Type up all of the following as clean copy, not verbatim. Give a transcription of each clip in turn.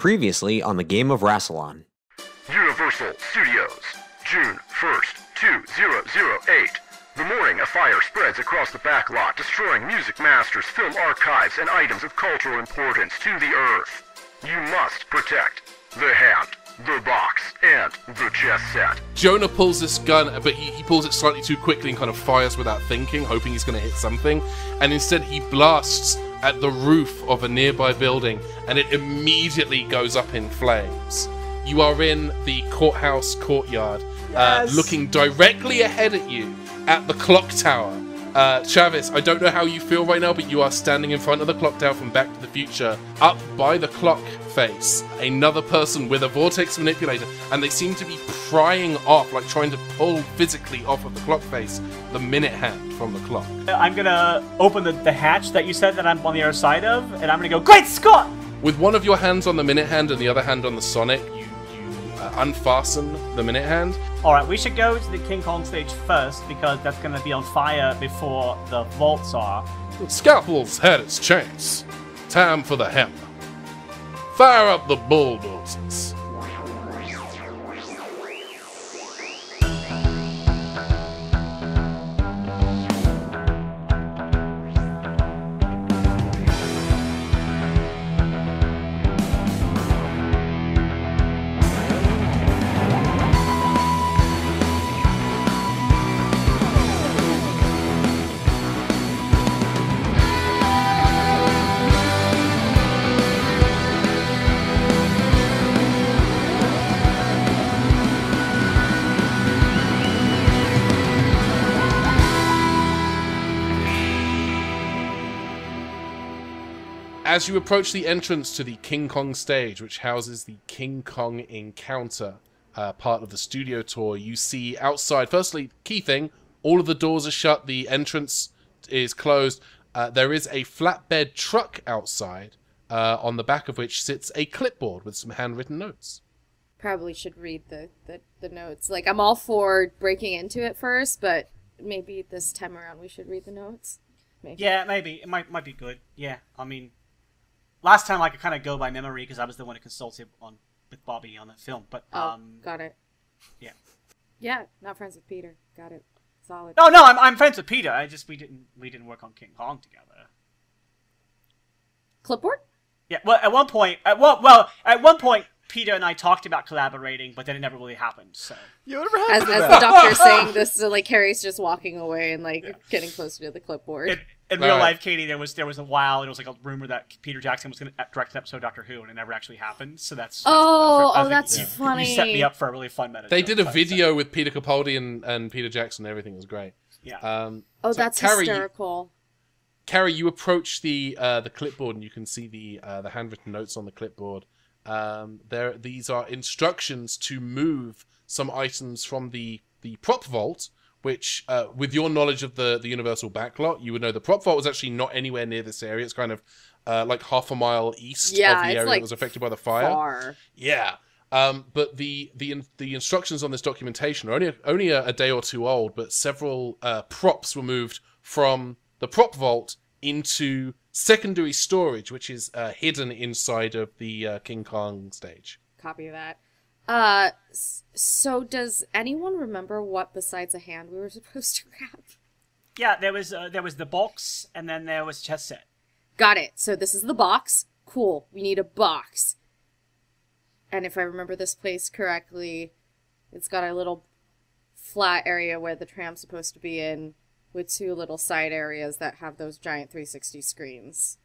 Previously on the game of Rassilon. Universal Studios, June 1st, 2008. The morning, a fire spreads across the backlot, destroying music masters, film archives, and items of cultural importance to the Earth. You must protect the hand, the box, and the chess set. Jonah pulls this gun, but he pulls it slightly too quickly and kind of fires without thinking, hoping he's going to hit something. And instead he blasts at the roof of a nearby building, and it immediately goes up in flames. You are in the courthouse courtyard, looking directly ahead at you at the clock tower. Travis, I don't know how you feel right now, but you are standing in front of the clock tower from Back to the Future, up by the clock face, another person with a vortex manipulator, and they seem to be prying off, like trying to pull physically off of the clock face, the minute hand from the clock. I'm gonna open the hatch that you said that I'm on the other side of, and I'm gonna go, Great Scott! With one of your hands on the minute hand and the other hand on the Sonic, you unfasten the minute hand. Alright, we should go to the King Kong stage first, because that's gonna be on fire before the vaults are. Scalpel's had its chance. Time for the hammer. Fire up the bulldozers. As you approach the entrance to the King Kong stage, which houses the King Kong Encounter part of the studio tour, you see outside, firstly, key thing, all of the doors are shut, the entrance is closed. There is a flatbed truck outside, on the back of which sits a clipboard with some handwritten notes. Probably should read the notes. Like, I'm all for breaking into it first, but maybe this time around we should read the notes. Maybe. Yeah, maybe. It might be good. Yeah, I mean, last time I could kind of go by memory because I was the one who consulted with Bobby on the film. But got it. Yeah. Yeah, not friends with Peter. Got it. Solid. No, I'm friends with Peter. We didn't work on King Kong together. Clipboard? Yeah. Well, at one point, Peter and I talked about collaborating, but then it never really happened. So. As the doctor's saying this, so, like, Harry's just walking away and getting closer to the clipboard. In real life, Katie, there was a while. It was like a rumor that Peter Jackson was going to direct an episode of Doctor Who, and it never actually happened. So that's funny. You set me up for a really fun meta. They did a video with Peter Capaldi and Peter Jackson. Everything was great. Yeah. That's hysterical. Carrie, you approach the clipboard, and you can see the handwritten notes on the clipboard. These are instructions to move some items from the prop vault, which, with your knowledge of the Universal backlot, you would know the prop vault was actually not anywhere near this area. It's kind of like half a mile east of the area that was affected by the fire. Far. Yeah. But the instructions on this documentation are only a day or two old, but several props were moved from the prop vault into secondary storage, which is hidden inside of the King Kong stage. Copy of that. So does anyone remember what besides a hand we were supposed to grab? Yeah, there was the box, and then there was chess set. Got it. So this is the box. Cool. We need a box. And if I remember this place correctly, it's got a little flat area where the tram's supposed to be in, with two little side areas that have those giant 360 screens.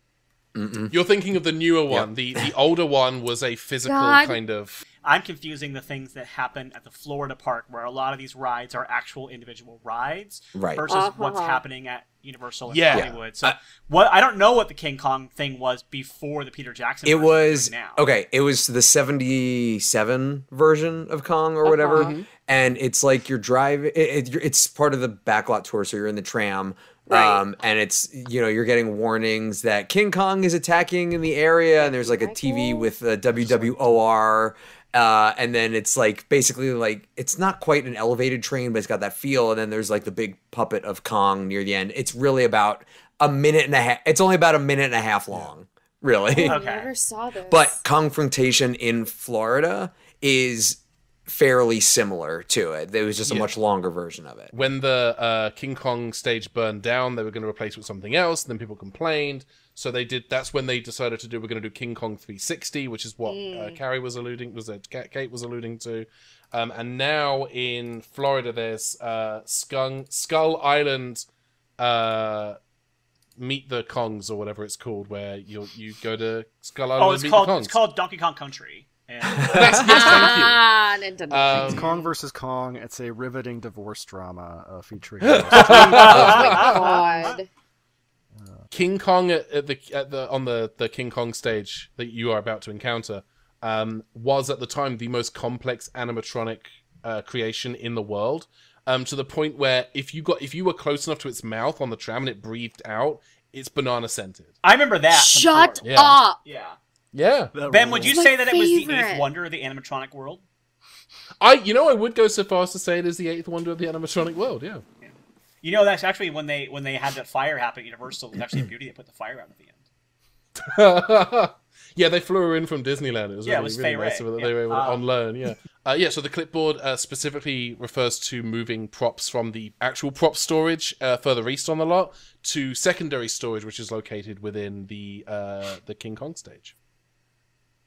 Mm-mm. You're thinking of the newer one. Yep. The older one was a physical kind of... I'm confusing the things that happen at the Florida park, where a lot of these rides are actual individual rides, versus what's happening at Universal and Hollywood. So, I don't know what the King Kong thing was before the Peter Jackson. It was now. Okay. It was the '77 version of Kong or whatever, and it's like you're driving. It's part of the backlot tour, so you're in the tram. Right. And it's, you're getting warnings that King Kong is attacking in the area, and there's like a TV with a WWOR. And then it's like basically like it's not quite an elevated train, but it's got that feel. And then there's like the big puppet of Kong near the end. It's really about a minute and a half. It's only about a minute and a half long. really. I Okay. never saw this. But Confrontation in Florida is fairly similar to it. There was just a much longer version of it. When the King Kong stage burned down, they were going to replace it with something else, and then people complained. So they did. That's when they decided to do. We're going to do King Kong 360, which is what Kate was alluding to. And now in Florida, there's Skull Island. Meet the Kongs or whatever it's called, where you go to Skull Island. It's called Donkey Kong Country. And... yes, thank you. Nintendo. Kong versus Kong. It's a riveting divorce drama featuring. Oh my god. King Kong on the King Kong stage that you are about to encounter was at the time the most complex animatronic creation in the world. To the point where if you were close enough to its mouth on the tram and it breathed out, it's banana scented. I remember that. Shut Yeah. up. Yeah. Ben, would you say that it was the favorite. 8th wonder of the animatronic world? I would go so far as to say it is the 8th wonder of the animatronic world. Yeah. You know, that's actually when they had that fire happen at Universal. It was actually a beauty that put the fire out at the end. Yeah, they flew her in from Disneyland. It was really, it was really Fay nice Ray. of it that they were able to on loan. Yeah. So the clipboard specifically refers to moving props from the actual prop storage further east on the lot to secondary storage, which is located within the King Kong stage.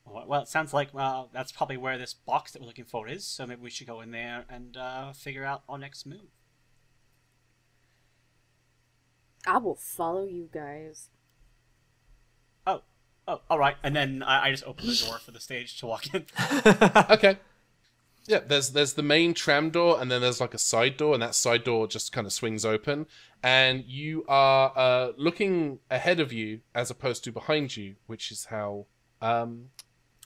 Well, it sounds like that's probably where this box that we're looking for is. So maybe we should go in there and figure out our next move. I will follow you guys. Oh, all right. And then I just open the door for the stage to walk in. Okay. Yeah, there's the main tram door, and then there's like a side door, and that side door just kind of swings open, and you are looking ahead of you as opposed to behind you, which is how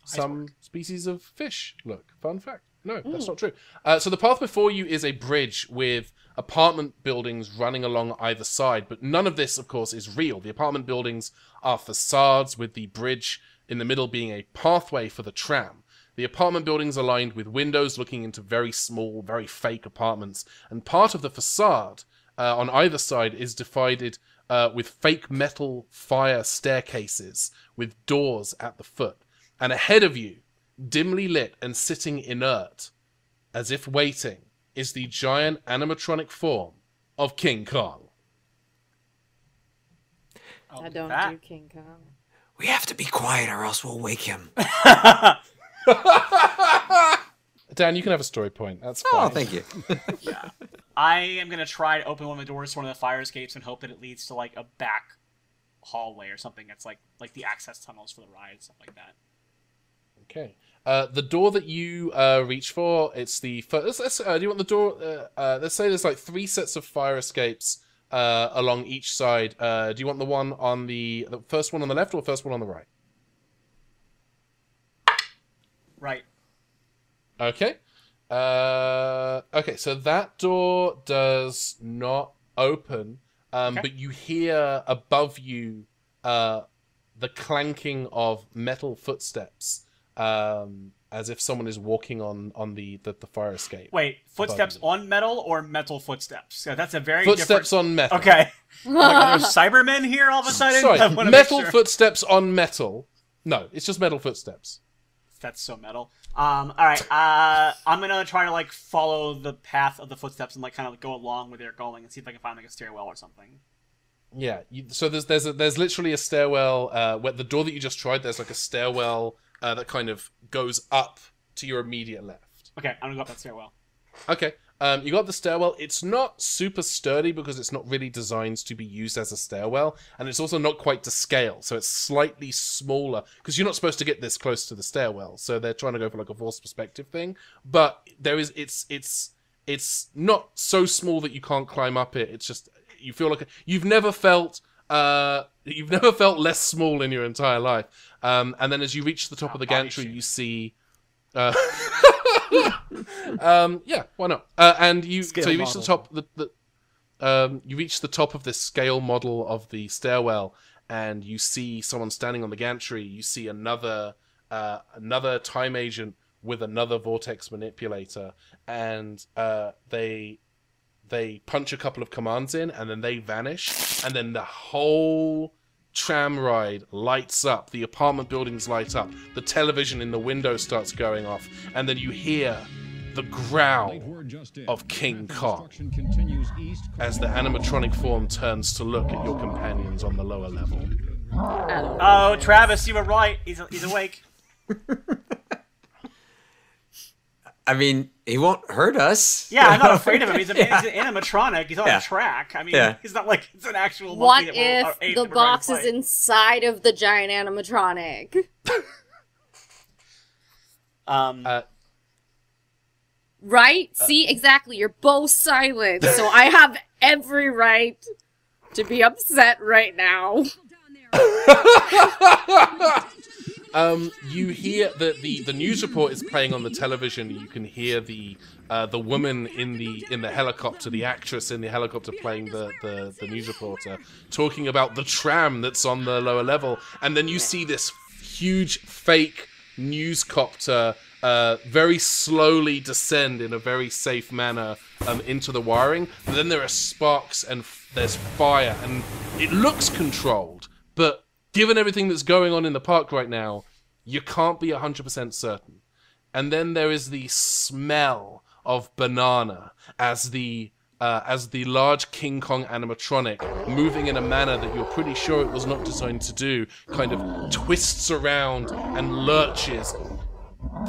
some species of fish look. Fun fact. No, that's not true. So the path before you is a bridge with apartment buildings running along either side, but none of this, of course, is real. The apartment buildings are facades, with the bridge in the middle being a pathway for the tram. The apartment buildings are lined with windows looking into very small, very fake apartments, and part of the facade on either side is divided with fake metal fire staircases with doors at the foot. And ahead of you, dimly lit and sitting inert, as if waiting, is the giant animatronic form of King Kong. I don't do King Kong. We have to be quiet or else we'll wake him. Dan, you can have a story point. That's fine. Oh, thank you. Yeah. I am going to try to open one of the doors to one of the fire escapes and hope that it leads to like a back hallway or something that's like the access tunnels for the ride, stuff like that. Okay. The door that you reach for, it's the first. Do you want the door? Let's say there's like 3 sets of fire escapes along each side. Do you want the one on the first one on the left or the first one on the right? Right. Okay. Okay, so that door does not open, Okay. but you hear above you the clanking of metal footsteps, as if someone is walking on the fire escape. Wait, footsteps on metal or metal footsteps? Yeah, that's a very Footsteps different... on metal. Okay. Like, are there Cybermen here all of a sudden? I Sorry, wanna metal make sure. footsteps on metal. No, it's just metal footsteps. That's so metal. All right. I'm gonna try to like follow the path of the footsteps and like kind of like, go along where they're going and see if I can find like a stairwell or something. Yeah. So there's literally a stairwell. Where the door that you just tried, there's like a stairwell that kind of goes up to your immediate left. Okay, I'm gonna go up that stairwell. Okay. You got the stairwell. It's not super sturdy because it's not really designed to be used as a stairwell, and it's also not quite to scale, so it's slightly smaller because you're not supposed to get this close to the stairwell. So they're trying to go for like a forced perspective thing, but it's not so small that you can't climb up it. It's just you feel like you've never felt less small in your entire life. And then as you reach the top of the gantry, you see. Yeah, why not? And you reach the top. You reach the top of this scale model of the stairwell, and you see someone standing on the gantry. You see another time agent with another vortex manipulator, and they punch a couple of commands in, and then they vanish, and then the whole tram ride lights up, the apartment buildings light up, the television in the window starts going off, and then you hear the growl of King Kong as the animatronic form turns to look at your companions on the lower level. Oh, Travis, you were right. He's awake. I mean, he won't hurt us. Yeah, I'm not afraid of him. He's an animatronic. He's on a track. I mean, he's not like it's an actual monkey. What if the box is inside of the giant animatronic? Right? See, exactly. You're both silent, so I have every right to be upset right now. You hear that the news report is playing on the television. You can hear the woman in the helicopter, the actress in the helicopter playing the news reporter, talking about the tram that's on the lower level, and then you see this huge fake newscopter very slowly descend in a very safe manner into the wiring. But then there are sparks and there's fire, and it looks controlled, but given everything that's going on in the park right now, you can't be 100% certain. And then there is the smell of banana as the large King Kong animatronic, moving in a manner that you're pretty sure it was not designed to do, kind of twists around and lurches,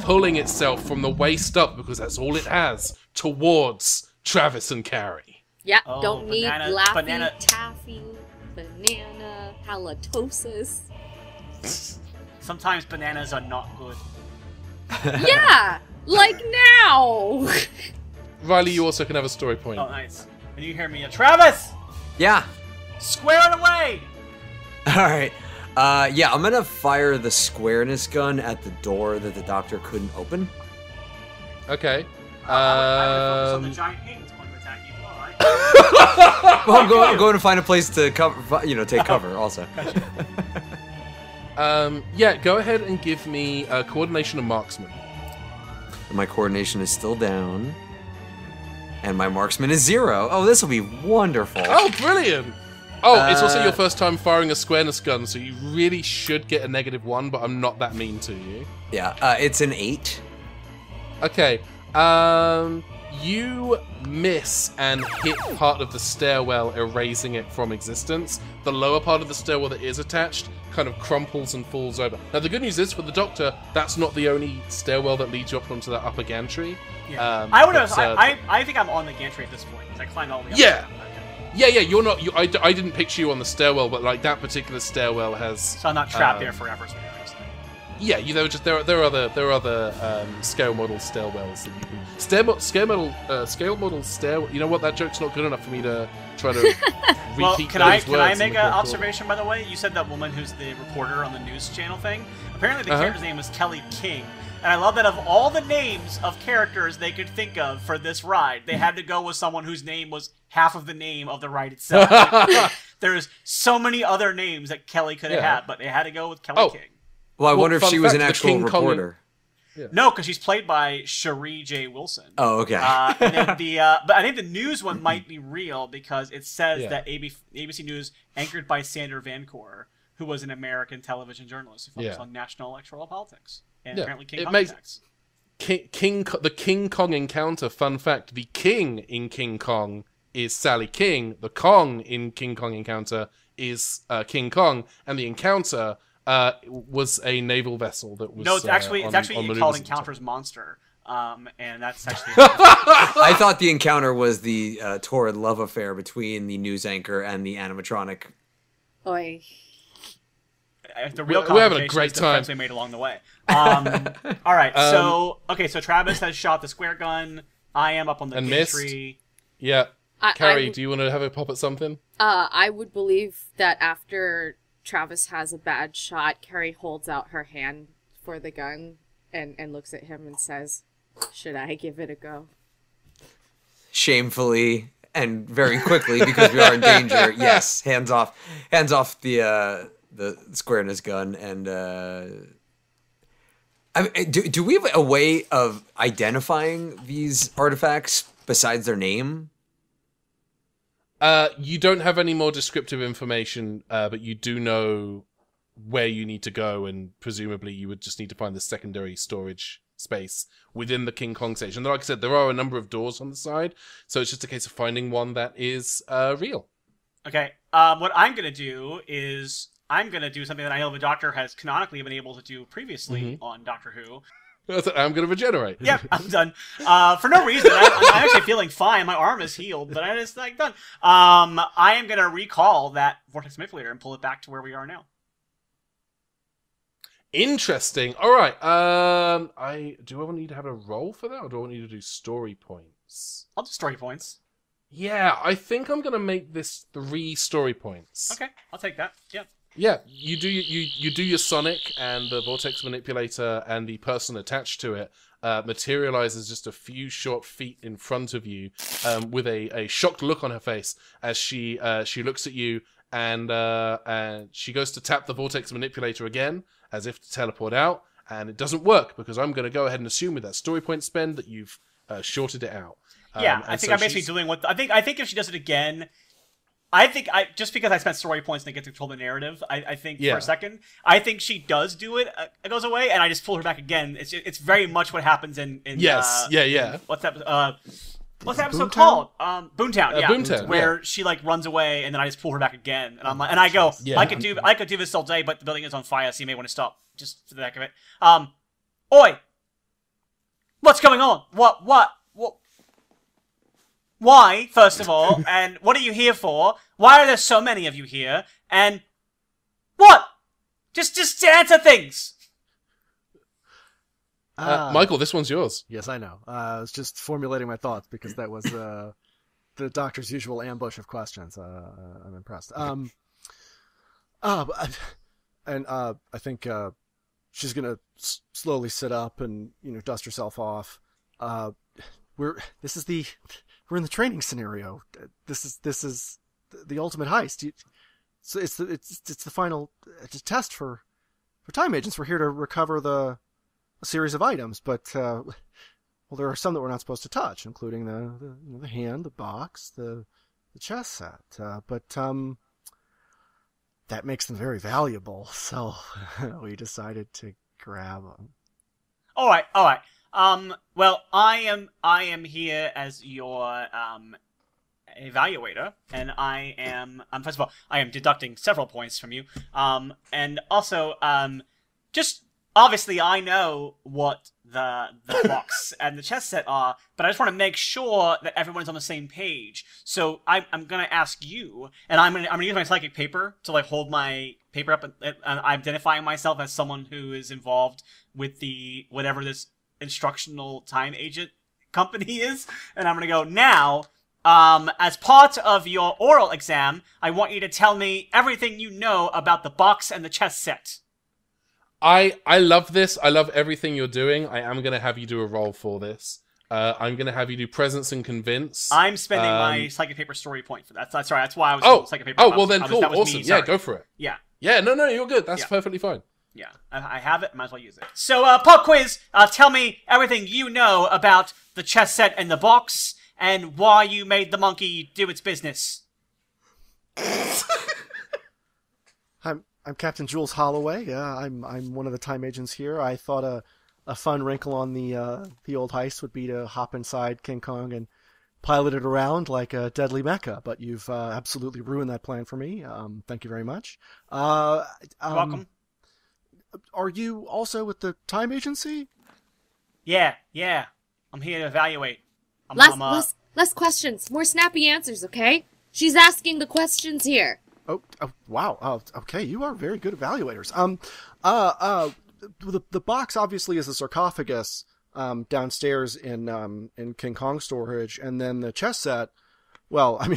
pulling itself from the waist up, because that's all it has, towards Travis and Carrie. Yeah, don't need Laffy Taffy, banana, halitosis. Sometimes bananas are not good. Yeah, like now. Riley, you also can have a story point. Oh, nice. And you hear me, Travis! Yeah. Square it away! Alright. Yeah, I'm gonna fire the squareness gun at the door that the doctor couldn't open. Okay. I would focus on the giant thing that's going to attack you. All right. Well, I'm going to find a place to cover, take cover also. Yeah, go ahead and give me coordination and marksman. My coordination is still down. And my marksman is 0. Oh, this will be wonderful. Oh, brilliant! Oh, it's also your first time firing a squareness gun, so you really should get a -1, but I'm not that mean to you. Yeah, it's an 8. Okay, you miss and hit part of the stairwell, erasing it from existence. The lower part of the stairwell that is attached kind of crumples and falls over. Now, the good news is, for the doctor, that's not the only stairwell that leads you up onto that upper gantry. Yeah. I think I'm on the gantry at this point, because I climbed all the way up. Yeah. Yeah, you're not. I didn't picture you on the stairwell, but like that particular stairwell has. So I'm not trapped there forever. So yeah, there are other scale model stairwells that you can scale model stair. You know what? That joke's not good enough for me to try to repeat. Well, can I make an observation, by the way? You said that woman who's the reporter on the news channel thing. Apparently, the character's name was Kelly King. And I love that of all the names of characters they could think of for this ride, they had to go with someone whose name was half of the name of the ride itself. There's so many other names that Kelly could have had, but they had to go with Kelly King. Well, I wonder if she was an actual reporter. No, because she's played by Cherie J. Wilson. Oh, okay. And then but I think the news one might be real, because it says that ABC News, anchored by Sander Vancour, who was an American television journalist who focused on national electoral politics. And apparently King Kong attacks. The King Kong encounter, fun fact, the King in King Kong is Sally King, the Kong in King Kong Encounter is King Kong, and the encounter was a naval vessel that was... No, it's actually called Encounter's Monster. And that's actually... I thought the encounter was the torrid love affair between the news anchor and the animatronic. Oi. The real we're having a great the time. friends they made along the way. All right, so Travis has shot the square gun. I am up on the gantry. Yeah. Carrie, do you want to have a pop at something? I would believe that after Travis has a bad shot, Carrie holds out her hand for the gun and looks at him and says, "Should I give it a go?" Shamefully and very quickly, because we are in danger. Yes, hands off the squareness gun. And do we have a way of identifying these artifacts besides their name? You don't have any more descriptive information, but you do know where you need to go, and presumably you would just need to find the secondary storage space within the King Kong station. Like I said, there are a number of doors on the side, so it's just a case of finding one that is real. Okay. What I'm going to do is I'm going to do something that I know the Doctor has canonically been able to do previously on Doctor Who. I'm going to regenerate. Yep, I'm done. For no reason. I'm actually feeling fine. My arm is healed, but I'm just done. I am going to recall that Vortex Manipulator and pull it back to where we are now. Interesting. All right. Do I want you to have a roll for that, or do I want you to do story points? I'll do story points. Yeah, I think I'm going to make this 3 story points. Okay, I'll take that. Yeah. Yeah, you do your Sonic, and the Vortex Manipulator and the person attached to it materializes just a few short feet in front of you, with a shocked look on her face as she looks at you, and she goes to tap the Vortex Manipulator again as if to teleport out, and it doesn't work because I'm going to go ahead and assume with that story point spend that you've shorted it out. Yeah, I think I'm basically doing what I think if she does it again. I think just because I spent story points and I get to control the narrative, I think for a second, I think she does do it. It goes away, and I just pull her back again. It's very much what happens in yes, what's that? What's that episode called? Boomtown. Yeah, Boomtown, where she like runs away, and then I just pull her back again, and I'm like, and I go, I could do this all day, but the building is on fire, so you may want to stop just for the heck of it. Oi, what's going on? What? Why, first of all, and what are you here for? Why are there so many of you here? And what? Just answer things. Michael, this one's yours. Yes, I know. I was just formulating my thoughts because that was the Doctor's usual ambush of questions. I'm impressed. I think she's gonna slowly sit up and dust herself off. We're in the training scenario. This is the ultimate heist. So it's the final test for time agents. We're here to recover a series of items, but there are some that we're not supposed to touch, including the hand, the box, the chess set. But that makes them very valuable. So we decided to grab them. All right. Well, I am here as your evaluator, and I am first of all, I am deducting several points from you. And also, just obviously I know what the box and the chess set are, but I just want to make sure that everyone's on the same page. So I'm gonna ask you, and I'm gonna use my psychic paper to like hold my paper up, and identifying myself as someone who is involved with the whatever this instructional time agent company is, and I'm gonna go now. As part of your oral exam, I want you to tell me everything you know about the box and the chess set. I love this. I love everything you're doing. I am gonna have you do a roll for this. I'm gonna have you do presence and convince. I'm spending my psychic paper story point for that. That's right. That's why I was psychic paper. Well then, cool, awesome. Yeah, go for it. Yeah. Yeah. No, you're good. That's perfectly fine. Yeah, I have it. Might as well use it. So, pop quiz. Tell me everything you know about the chess set and the box, and why you made the monkey do its business. I'm Captain Jules Holloway. Yeah, I'm one of the time agents here. I thought a fun wrinkle on the old heist would be to hop inside King Kong and pilot it around like a deadly mecha, but you've absolutely ruined that plan for me. Thank you very much. Welcome. Are you also with the time agency? Yeah. I'm here to evaluate. Less questions, more snappy answers, okay? She's asking the questions here. Oh wow. Okay, you are very good evaluators. The box obviously is a sarcophagus downstairs in King Kong storage, and then the chess set. Well, I mean,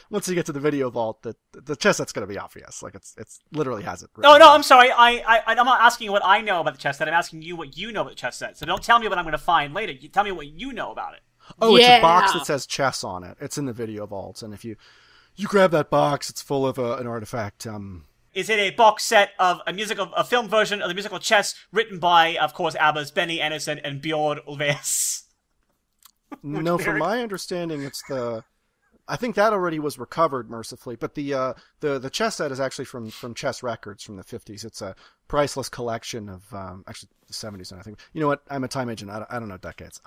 once you get to the video vault, the chess set's going to be obvious. Like it's literally has it. No, I'm sorry. I'm not asking you what I know about the chess set. I'm asking you what you know about the chess set. So don't tell me what I'm going to find later. You tell me what you know about it. Oh, yeah. It's a box that says chess on it. It's in the video vault, and if you grab that box, it's full of an artifact. Is it a box set of a film version of the musical Chess, written by, of course, ABBA's Benny Andersson and Björn Ulvaeus? No, from my understanding, it's the I think that already was recovered mercifully, but the chess set is actually from Chess Records from the 50s. It's a priceless collection of actually the 70s, and I think, you know what, I'm a time agent. I don't know decades.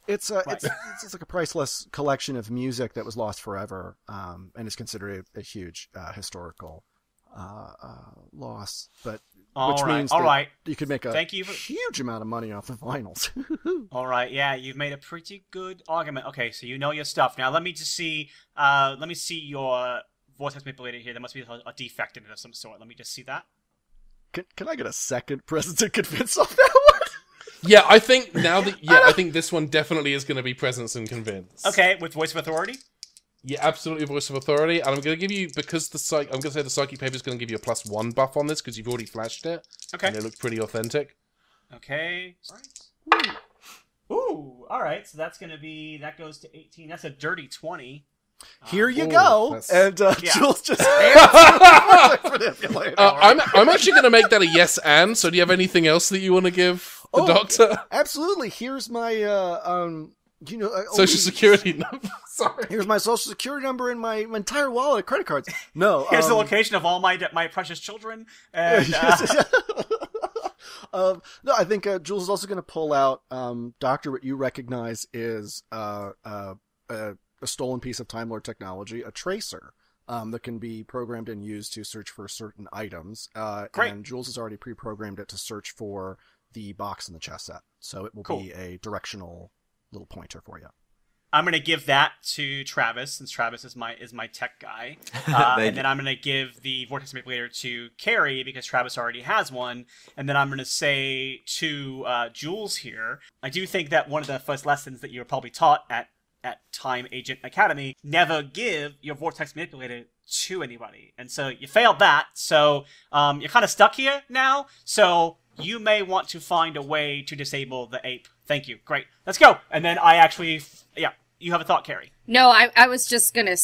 It's like a priceless collection of music that was lost forever, and is considered a huge historical loss, but which means that you could make a huge amount of money off the vinyls. All right, yeah, you've made a pretty good argument. Okay, so you know your stuff. Now let me just see. Let me see your vortex manipulator here. There must be a defect in it of some sort. Let me just see that. Can I get a second presence to convince off that one? Yeah, I think I think this one definitely is going to be presence and convince. Okay, with voice of authority. Yeah, absolutely, voice of authority. And I'm going to give you, because I'm going to say the psychic paper is going to give you a +1 buff on this because you've already flashed it. Okay. And it looks pretty authentic. Okay. All right. Ooh. All right. So that goes to 18. That's a dirty 20. Here you go. And Jules just manipulator. I'm actually going to make that a yes and. So do you have anything else that you want to give the doctor? Absolutely. Here's my social security number. Sorry. Here's my social security number and my entire wallet of credit cards. No. Here's the location of all my precious children. And, no, I think Jules is also going to pull out, Doctor, what you recognize is a stolen piece of Time Lord technology, a tracer, that can be programmed and used to search for certain items. Great. And Jules has already pre-programmed it to search for the box in the chess set. So it will be a directional little pointer for you. I'm going to give that to Travis, since Travis is my tech guy. And then I'm going to give the Vortex Manipulator to Carrie, because Travis already has one. And then I'm going to say to Jules here, I do think that one of the first lessons that you were probably taught at Time Agent Academy, never give your Vortex Manipulator to anybody. And so you failed that, so you're kind of stuck here now. So you may want to find a way to disable the ape. Thank you. Great. Let's go. And then you have a thought, Carrie. No, I was just gonna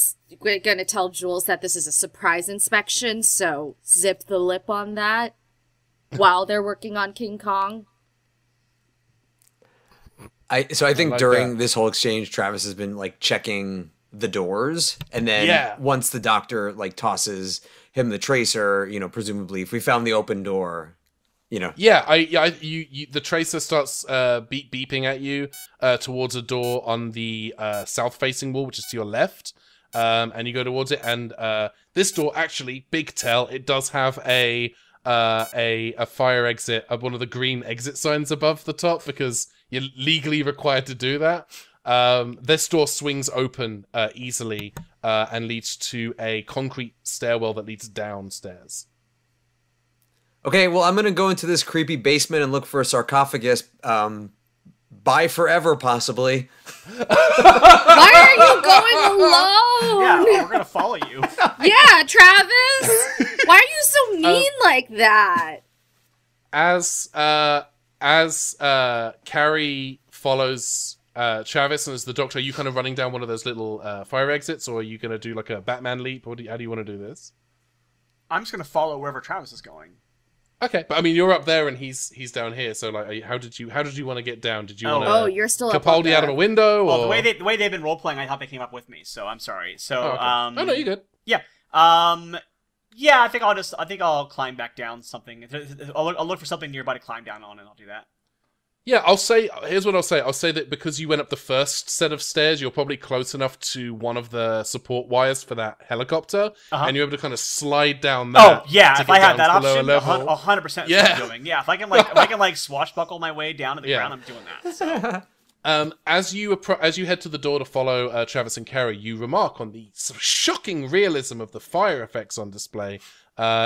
tell Jules that this is a surprise inspection, so zip the lip on that while they're working on King Kong. I think during this whole exchange, Travis has been like checking the doors, and then once the doctor like tosses him the tracer, presumably if we found the open door. The tracer starts beeping at you towards a door on the south-facing wall, which is to your left, and you go towards it. And this door, actually, big tell, it does have a fire exit, one of the green exit signs above the top, because you're legally required to do that. This door swings open easily and leads to a concrete stairwell that leads downstairs. Okay, well, I'm going to go into this creepy basement and look for a sarcophagus. By forever, possibly. Why are you going alone? Yeah, we're going to follow you. Yeah, Travis. Why are you so mean like that? As Carrie follows Travis and as the doctor, are you kind of running down one of those little fire exits, or are you going to do like a Batman leap? How do you want to do this? I'm just going to follow wherever Travis is going. Okay, but I mean, you're up there and he's down here. So, like, how did you want to get down? Did you want to? You're still Capaldi out of a window? Well, or? the way they've been role playing, I thought they came up with me. So I'm sorry. So, okay. No, you're good. Yeah. Yeah, I think I'll climb back down something. I'll look for something nearby to climb down on, and I'll do that. Yeah, here's what I'll say. I'll say that because you went up the first set of stairs, you're probably close enough to one of the support wires for that helicopter, and you're able to kind of slide down that. Oh, yeah, if I had that option, 100% is what I'm doing. Yeah, if I can swashbuckle my way down to the ground, I'm doing that. So. As you head to the door to follow Travis and Carrie, you remark on the sort of shocking realism of the fire effects on display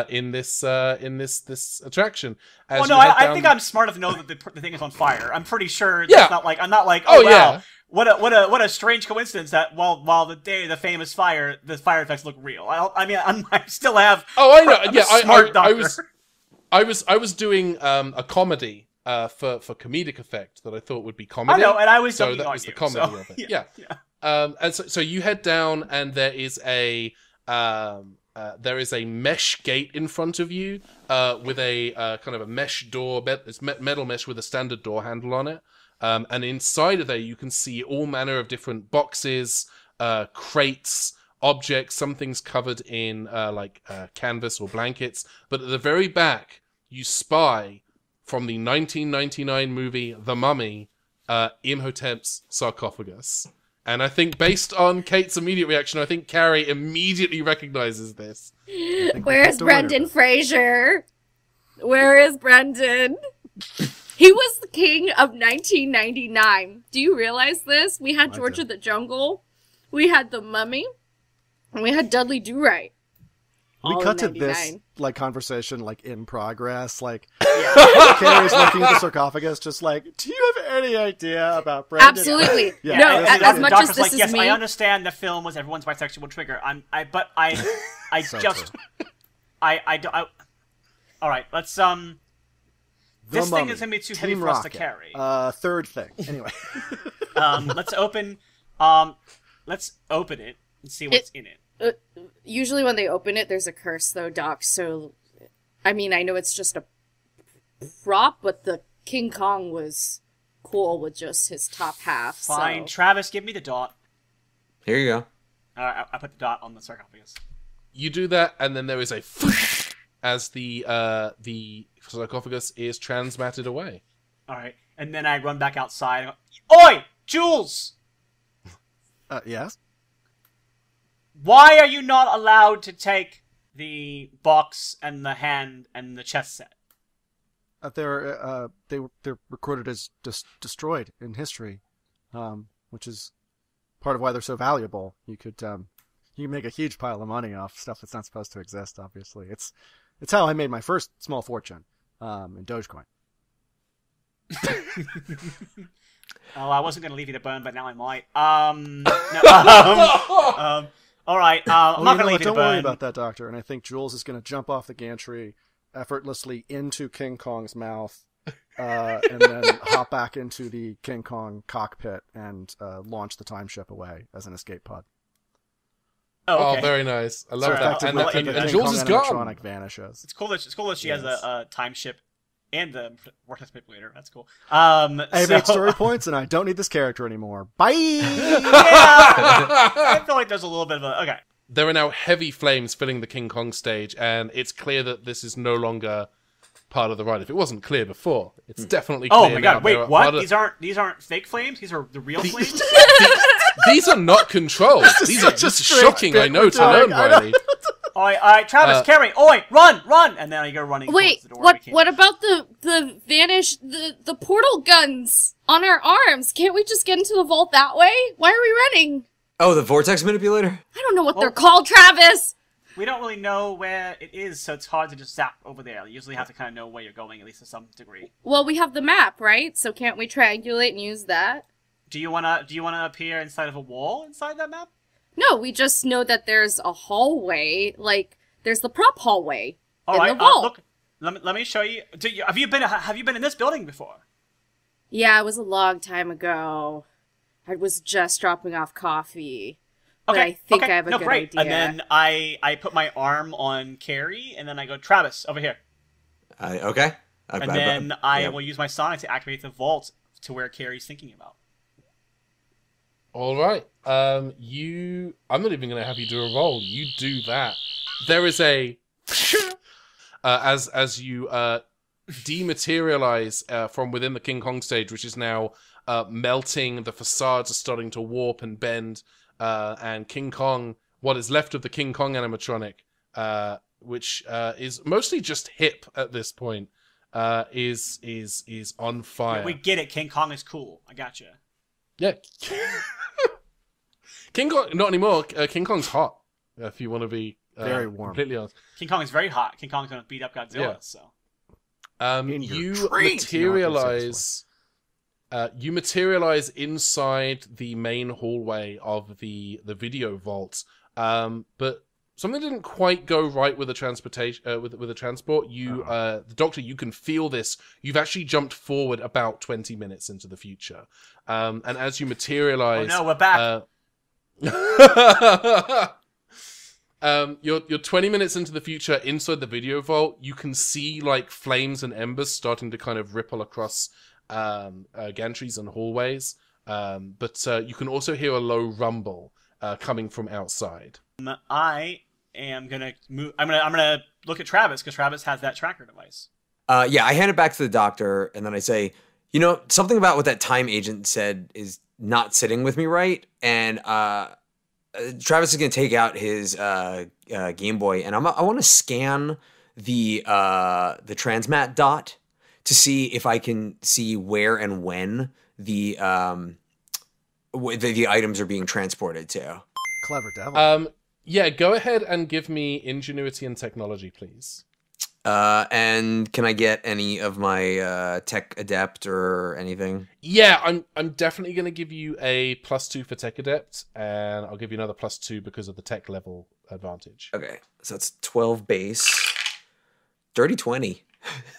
in this attraction. I think I'm smart enough to know that the thing is on fire. I'm pretty sure. That's not like I'm not like wow. Yeah. What a strange coincidence that while the famous fire, the fire effects look real. I still have. Oh, I know. Yeah, I was doing a comedy. For comedic effect that I thought would be comedy. I know, and I was so that was the comedy of it. Yeah. And so you head down, and there is a mesh gate in front of you with a kind of a mesh door. It's metal mesh with a standard door handle on it. And inside of there, you can see all manner of different boxes, crates, objects, some things covered in canvas or blankets. But at the very back, you spy from the 1999 movie The Mummy, Imhotep's sarcophagus. And I think based on Kate's immediate reaction, I think Carrie immediately recognizes this. Where's Brendan Fraser? Where is Brendan? He was the king of 1999. Do you realize this? We had George of the Jungle, we had The Mummy, and we had Dudley Do-Right. We cut to this conversation in progress. Carrie's looking at the sarcophagus, just do you have any idea about Brendan? Absolutely. No, as much as this is yes, me. I understand the film was everyone's bisexual trigger. All right, let's this thing is gonna be too heavy for us to carry. Third thing. Anyway. Let's open it and see what's in it. Usually when they open it, there's a curse, though, Doc, so... I mean, I know it's just a prop, but the King Kong was cool with just his top half, Fine. so... Travis, give me the dot. Here you go. I put the dot on the sarcophagus. You do that, and then there is a... as the sarcophagus is transmatted away. Alright, and then I run back outside and go, Oi! Jules! Yes? Why are you not allowed to take the box and the hand and the chess set? They're recorded as destroyed in history, which is part of why they're so valuable. You can make a huge pile of money off stuff that's not supposed to exist. Obviously, it's how I made my first small fortune in Dogecoin. Oh, I wasn't going to leave you to burn, but now I might. All right, I'm not going to leave you to burn. Don't worry about that, Doctor. And I think Jules is going to jump off the gantry effortlessly into King Kong's mouth, and then hop back into the King Kong cockpit and launch the time ship away as an escape pod. Oh, okay. Very nice. I love that. And Jules is gone. Vanishes. It's cool that she has a time ship and the worthless manipulator. That's cool. I made story points, and I don't need this character anymore. Bye. Yeah, I feel like there's a little bit of a okay. There are now heavy flames filling the King Kong stage, and it's clear that this is no longer part of the ride. If it wasn't clear before, it's definitely clear. Oh my god! Now. Wait, what? These aren't fake flames. These are the real flames. These are not controlled. These are just shocking. I know to learn, Riley. All right, Travis, Carrie, run! And then you go running. Wait, towards the door. what about the portal guns on our arms? Can't we just get into the vault that way? Why are we running? Oh, the vortex manipulator? I don't know what they're called, Travis! We don't really know where it is, so it's hard to just zap over there. You usually have to kind of know where you're going, at least to some degree. Well, we have the map, right? So can't we triangulate and use that? Do you wanna appear inside of a wall inside that map? No, we just know that there's a hallway, there's the prop hallway All in right, the vault. Look, let me show you. Have you been in this building before? Yeah, it was a long time ago. I was just dropping off coffee. But I think I have a good idea. And then I put my arm on Carrie, and then I go, Travis, over here. Okay. I will use my sonic to activate the vault to where Carrie's thinking about. All right. I'm not even going to have you do a roll. You do that. There is a as you dematerialize from within the King Kong stage, which is now melting. The facades are starting to warp and bend, and King Kong, what is left of the King Kong animatronic, which is mostly just hip at this point, is on fire. Yeah, we get it. King Kong is cool. I gotcha. Yeah. King Kong, not anymore. King Kong's hot. If you want to be very warm, completely honest. King Kong is very hot. King Kong's gonna beat up Godzilla. Yeah. So, you materialize inside the main hallway of the video vault. But something didn't quite go right with the transportation. With the transport, the Doctor, you can feel this. You've actually jumped forward about 20 minutes into the future, and as you materialize, oh no, we're back. You're 20 minutes into the future inside the video vault. You can see flames and embers starting to kind of ripple across gantries and hallways. But you can also hear a low rumble coming from outside. I am gonna move. I'm gonna look at Travis because Travis has that tracker device. Yeah, I hand it back to the doctor, and then I say, something about what that time agent said is not sitting with me right, and Travis is gonna take out his Game Boy, and I want to scan the transmat dot to see if I can see where and when the items are being transported to. Clever devil. Yeah, go ahead and give me ingenuity and technology, please. And can I get any of my tech adept or anything? Yeah, I'm definitely going to give you a +2 for tech adept, and I'll give you another +2 because of the tech level advantage. Okay, so that's 12 base. Dirty 20.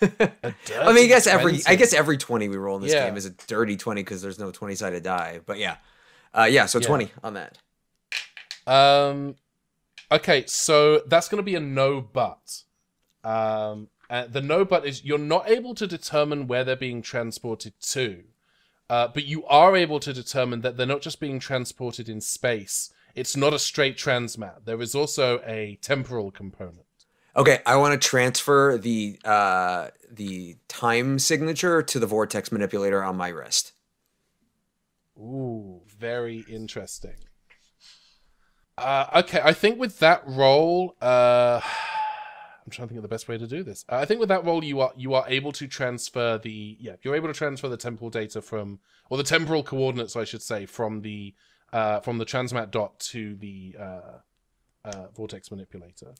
I mean, I guess every 20 we roll in this game is a dirty 20 because there's no 20-sided die. But so 20 on that. Okay, so that's going to be a no but. The no but is you're not able to determine where they're being transported to, but you are able to determine that they're not just being transported in space. It's not a straight transmat. There is also a temporal component. Okay, I want to transfer the time signature to the vortex manipulator on my wrist. Ooh, very interesting. Okay, I think with that roll, I'm trying to think of the best way to do this. I think with that roll, you are able to transfer you're able to transfer the temporal data or the temporal coordinates, I should say, from the transmat dot to the vortex manipulator.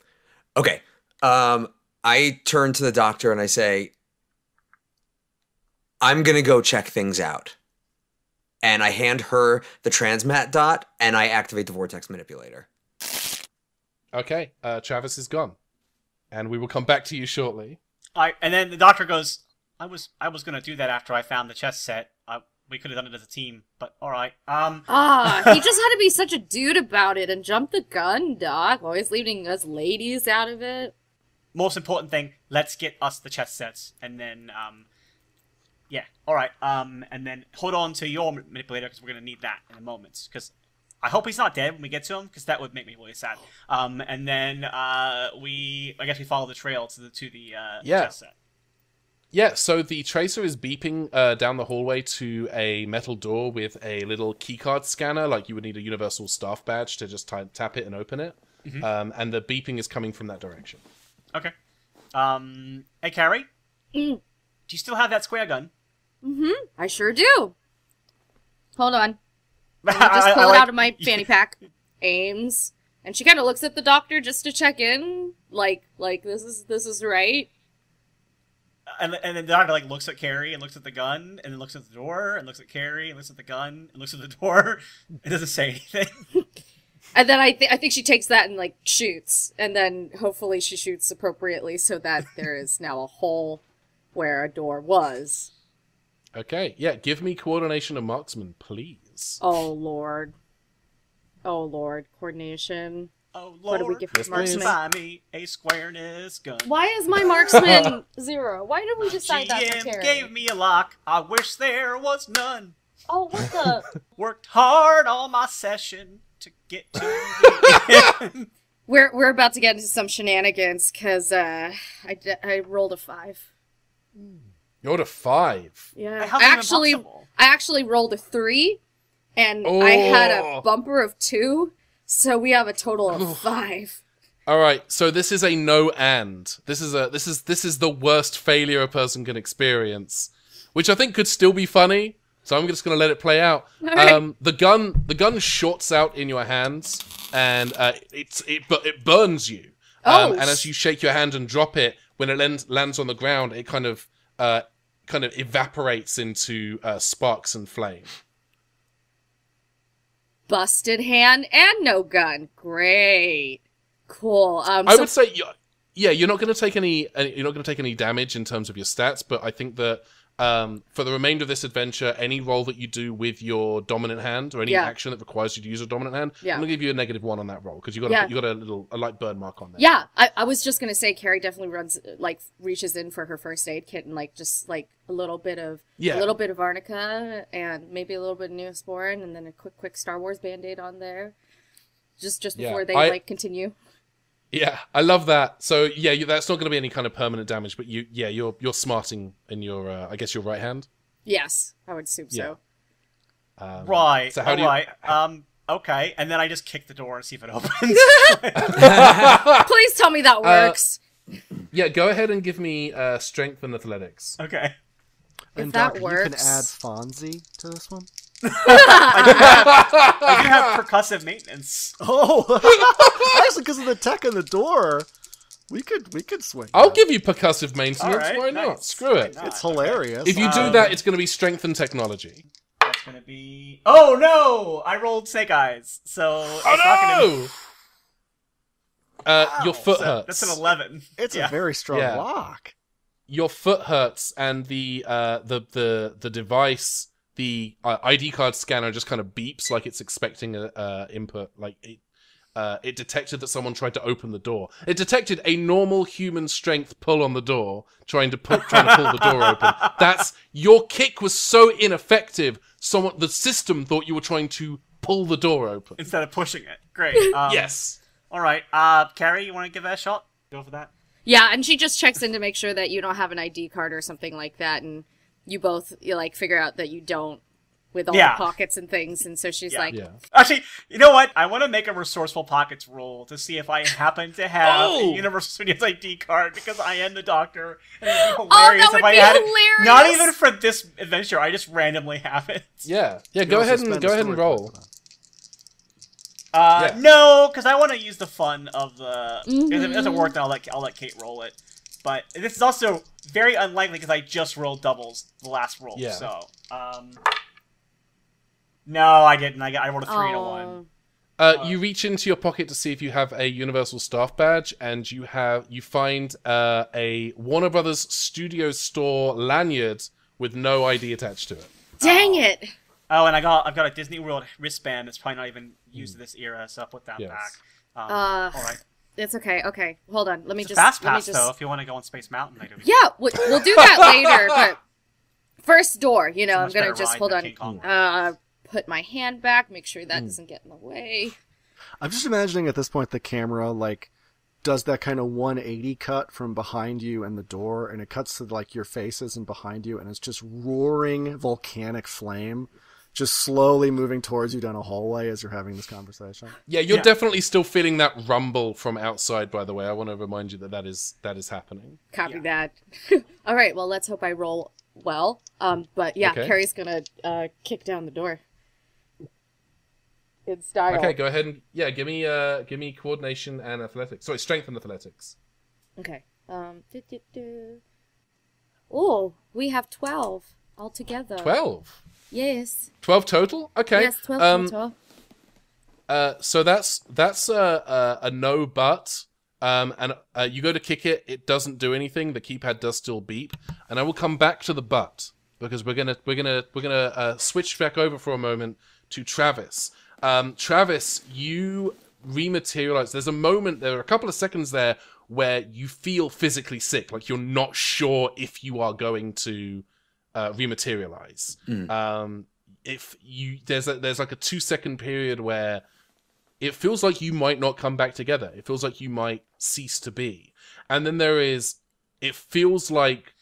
Okay. I turn to the doctor and I say, I'm going to go check things out. And I hand her the transmat dot and I activate the vortex manipulator. Okay. Travis is gone. And we will come back to you shortly. And then the doctor goes, I was going to do that after I found the chess set. We could have done it as a team, but all right. He just had to be such a dude about it and jump the gun, Doc. Always leaving us ladies out of it. Most important thing, let's get us the chess sets, and then, all right. And then hold on to your manipulator because we're gonna need that in a moment. Because I hope he's not dead when we get to him, because that would make me really sad. And then I guess we follow the trail to the chess set. Yeah, so the tracer is beeping down the hallway to a metal door with a little keycard scanner, like you would need a universal staff badge to just tap it and open it. Mm-hmm. And the beeping is coming from that direction. Okay. Hey, Carrie? Do you still have that square gun? Mm-hmm, I sure do. Hold on. Just pull it out of my fanny pack. Aims. And she kind of looks at the doctor just to check in. Like this is right. And then the doctor looks at Carrie and looks at the gun and then looks at the door and looks at Carrie and looks at the gun and looks at the door. It doesn't say anything. And then I think she takes that and shoots, and then hopefully she shoots appropriately so that there is now a hole where a door was. Okay, yeah, give me coordination and marksman, please. Oh lord, coordination. Oh lord, what do we give for marksman? Buy me a squareness gun. Why is my marksman 0? Why did we decide that for Terry? Gave me a lock. I wish there was none. Oh, what the? Worked hard all my session to get to the end. We're about to get into some shenanigans because I rolled a 5. You rolled a 5? Yeah. I actually rolled a 3, and I had a bumper of 2, so we have a total of 5. All right, so this is a no and. This is the worst failure a person can experience, which I think could still be funny. So I'm just going to let it play out. Right. The gun shorts out in your hands, and it burns you. And as you shake your hand and drop it, when it lands on the ground, it kind of evaporates into sparks and flame. Busted hand and no gun. Great, cool. I would say, you're not going to take any damage in terms of your stats, but I think that. For the remainder of this adventure, any roll that you do with your dominant hand or any action that requires you to use a dominant hand, I'm gonna give you a -1 on that roll because you got a light burn mark on there. Yeah, I was just gonna say Carrie definitely reaches in for her first aid kit and a little bit of arnica and maybe a little bit of Neosporin and then a quick Star Wars Band-Aid on there. just before they continue. Yeah, I love that. So yeah, that's not going to be any kind of permanent damage, but you're smarting in your I guess your right hand. Yes, I would assume so. Right. So how do you... Okay, and then I just kick the door and see if it opens. Please tell me that works. Yeah, go ahead and give me strength and athletics. Okay. And that Doc, works... you can add Fonzie to this one. I do have percussive maintenance. Oh, actually, because of the tech in the door, we could swing. I'll give you percussive maintenance. Right, Why not? nice. Screw it. It's hilarious. If you do that, it's going to be strength and technology. That's going to be... Oh, no! I rolled snake eyes, so... Oh, no! Your foot hurts. That's an 11. It's a very strong lock. Your foot hurts, and the device, the ID card scanner, just kind of beeps like it's expecting a input. Like it detected that someone tried to open the door. It detected a normal human strength pull on the door, trying to pull the door open. Your kick was so ineffective. The system thought you were trying to pull the door open instead of pushing it. Great. Yes. All right. Carrie, you want to give that a shot? Go for that. Yeah, and she just checks in to make sure that you don't have an ID card or something like that, and you both figure out that you don't with all the pockets and things, and so she's like... Yeah. Actually, you know what? I want to make a resourceful pockets roll to see if I happen to have a Universal Studios ID card, because I am the doctor, and it would be hilarious if I had it. Not even for this adventure, I just randomly have it. Yeah, go ahead and roll. No, because I want to use the fun of the... If it doesn't work, then I'll let Kate roll it. But this is also very unlikely because I just rolled doubles the last roll. Yeah. So, no, I didn't. I rolled a 3 and a 1. You reach into your pocket to see if you have a Universal Staff badge, and you find a Warner Brothers Studio Store lanyard with no ID attached to it. Dang it! Oh, and I've got a Disney World wristband that's probably not even used in this era, so I'll put that back. All right. It's okay. Okay, hold on. Let me just fast pass though. If you want to go on Space Mountain later. Yeah, we'll do that later. But first door, I'm gonna just hold on. Put my hand back. Make sure that doesn't get in the way. I'm just imagining at this point the camera does that kind of 180 cut from behind you and the door, and it cuts to your faces and behind you, and it's just roaring volcanic flame. Just slowly moving towards you down a hallway as you're having this conversation. Yeah, you're definitely still feeling that rumble from outside, by the way. I want to remind you that is happening. Copy that. All right, well, let's hope I roll well. But yeah, okay. Carrie's going to kick down the door. In style. Okay, go ahead and give me coordination and athletics. Sorry, strength and athletics. Okay. Oh, we have 12 altogether. 12? Yes. 12 total? Okay. Yes, 12 total. So that's a no but. And you go to kick it, it doesn't do anything. The keypad does still beep, and I will come back to the but because we're gonna switch back over for a moment to Travis. Travis, you rematerialize. There are a couple of seconds there where you feel physically sick, like you're not sure if you are going to rematerialize. There's like a 2-second period where it feels like you might not come back together. It feels like you might cease to be. And then it feels like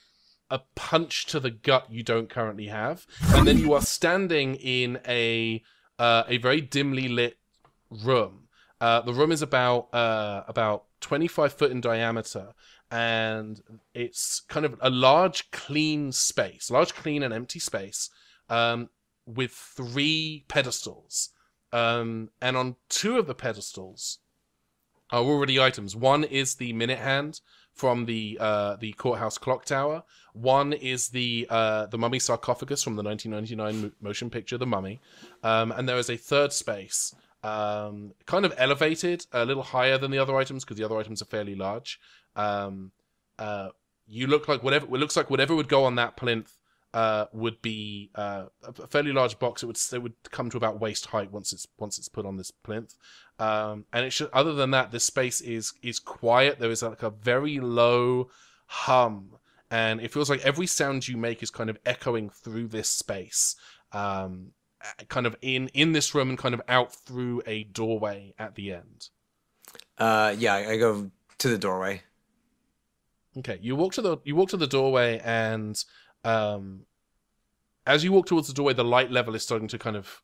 a punch to the gut you don't currently have. And then you are standing in a very dimly lit room. The room is about 25 foot in diameter, and it's kind of a large, clean and empty space, with 3 pedestals. And on 2 of the pedestals are already items. One is the minute hand from the courthouse clock tower. One is the mummy sarcophagus from the 1999 motion picture, The Mummy. And there is a third space, kind of elevated, a little higher than the other items because the other items are fairly large. You look like whatever. It looks like whatever would go on that plinth would be a fairly large box. It would come to about waist height once it's put on this plinth. And it should. Other than that, this space is quiet. There is like a very low hum, and it feels like every sound you make is kind of echoing through this space. kind of in this room and kind of out through a doorway at the end. Yeah, I go to the doorway. Okay, you walk to the doorway, and as you walk towards the doorway, the light level is starting to kind of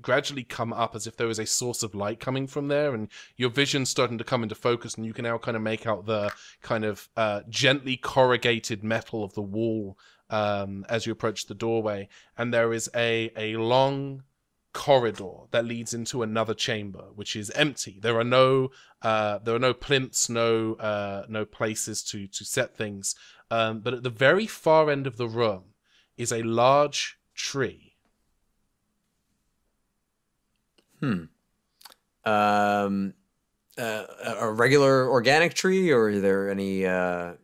gradually come up, as if there is a source of light coming from there, and your vision's starting to come into focus, and you can now kind of make out the kind of gently corrugated metal of the wall as you approach the doorway, and there is a long corridor that leads into another chamber, which is empty. There are no plinths, no places to set things. But at the very far end of the room is a large tree. A regular organic tree, or are there any Yeah,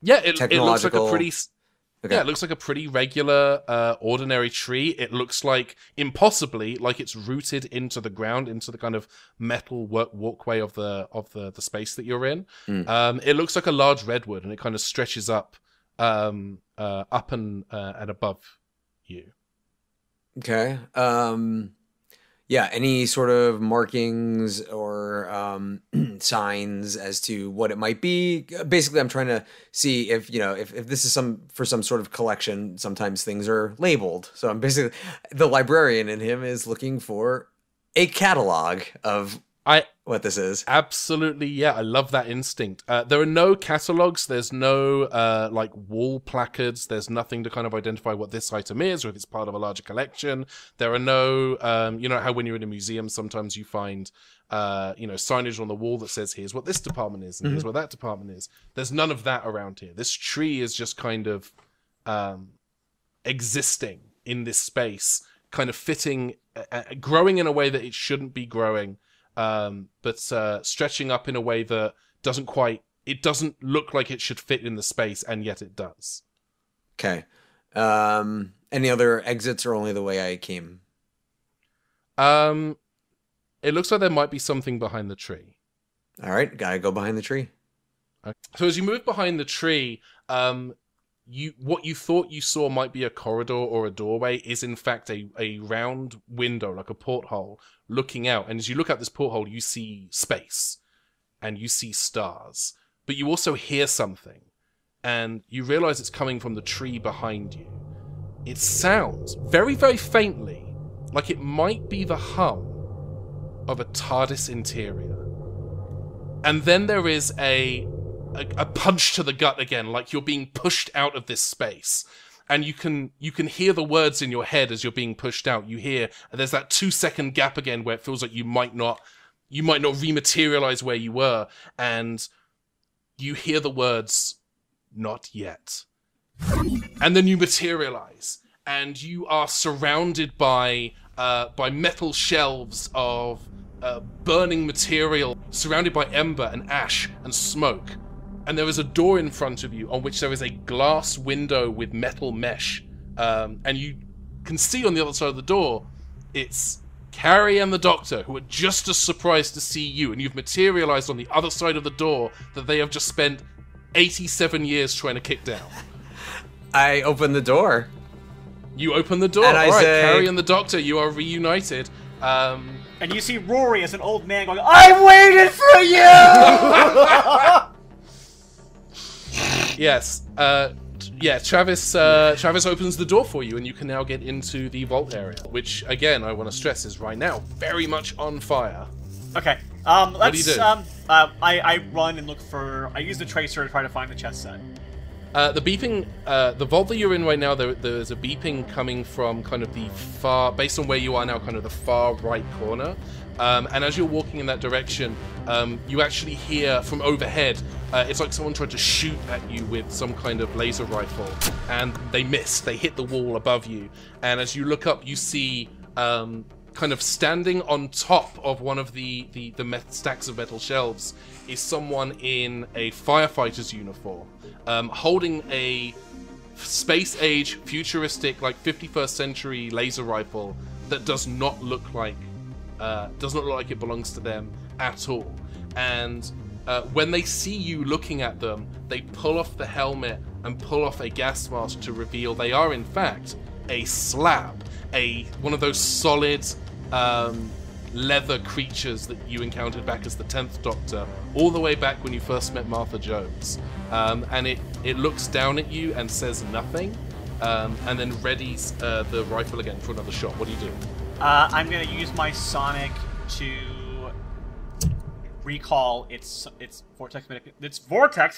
it looks like a pretty. Okay. Yeah, it looks like a pretty regular, ordinary tree. It looks like, impossibly, like it's rooted into the ground, into the kind of metal walkway of the space that you're in. It looks like a large redwood, and it kind of stretches up and above you. Okay. Yeah, any sort of markings or signs as to what it might be? Basically, I'm trying to see if this is for some sort of collection. Sometimes things are labeled. So I'm basically, the librarian in him is looking for a catalog of what this is. Absolutely, yeah. I love that instinct. There are no catalogs. There's no like wall placards. There's nothing to kind of identify what this item is, or if it's part of a larger collection. There are no, you know how when you're in a museum, sometimes you find, signage on the wall that says, here's what this department is, and here's what that department is. There's none of that around here. This tree is just kind of existing in this space, kind of fitting, growing in a way that it shouldn't be growing. But stretching up in a way that it doesn't look like it should fit in the space, and yet it does. Okay. Any other exits, or only the way I came? It looks like there might be something behind the tree. All right, gotta go behind the tree. Okay. So as you move behind the tree, what you thought you saw might be a corridor or a doorway is in fact a round window, like a porthole, looking out. And as you look out this porthole, you see space and you see stars, but you also hear something, and you realize it's coming from the tree behind you. It sounds very, very faintly like it might be the hum of a TARDIS interior. And then there is a punch to the gut again, like you're being pushed out of this space. And you can hear the words in your head as you're being pushed out. You hear, and there's that 2-second gap again where it feels like you might not rematerialize where you were, and you hear the words, "Not yet." And then you materialize, and you are surrounded by metal shelves of burning material, surrounded by ember and ash and smoke. And there is a door in front of you on which there is a glass window with metal mesh. And you can see on the other side of the door, it's Carrie and the Doctor, who are just as surprised to see you. And you've materialized on the other side of the door that they have just spent 87 years trying to kick down. I open the door. You open the door. And All right, Carrie and the Doctor, you are reunited. And you see Rory as an old man going, "I waited for you!" Yes. Travis opens the door for you, and you can now get into the vault area, which, again, I want to stress is right now very much on fire. Okay. What do you do? I run and look for... I use the tracer to try to find the chest set. The beeping, the vault that you're in right now, there's a beeping coming from kind of the far, based on where you are now, kind of the far right corner. And as you're walking in that direction, you actually hear from overhead, it's like someone tried to shoot at you with some kind of laser rifle, and they missed. They hit the wall above you. And as you look up, you see kind of standing on top of one of the stacks of metal shelves is someone in a firefighter's uniform, holding a space-age, futuristic, like 51st century laser rifle that does not look like it belongs to them at all. And when they see you looking at them, they pull off the helmet and pull off a gas mask to reveal they are in fact a slab. one of those solid leather creatures that you encountered back as the 10th Doctor, all the way back when you first met Martha Jones. And it looks down at you and says nothing, and then readies the rifle again for another shot. What do you do? I'm going to use my Sonic to recall its vortex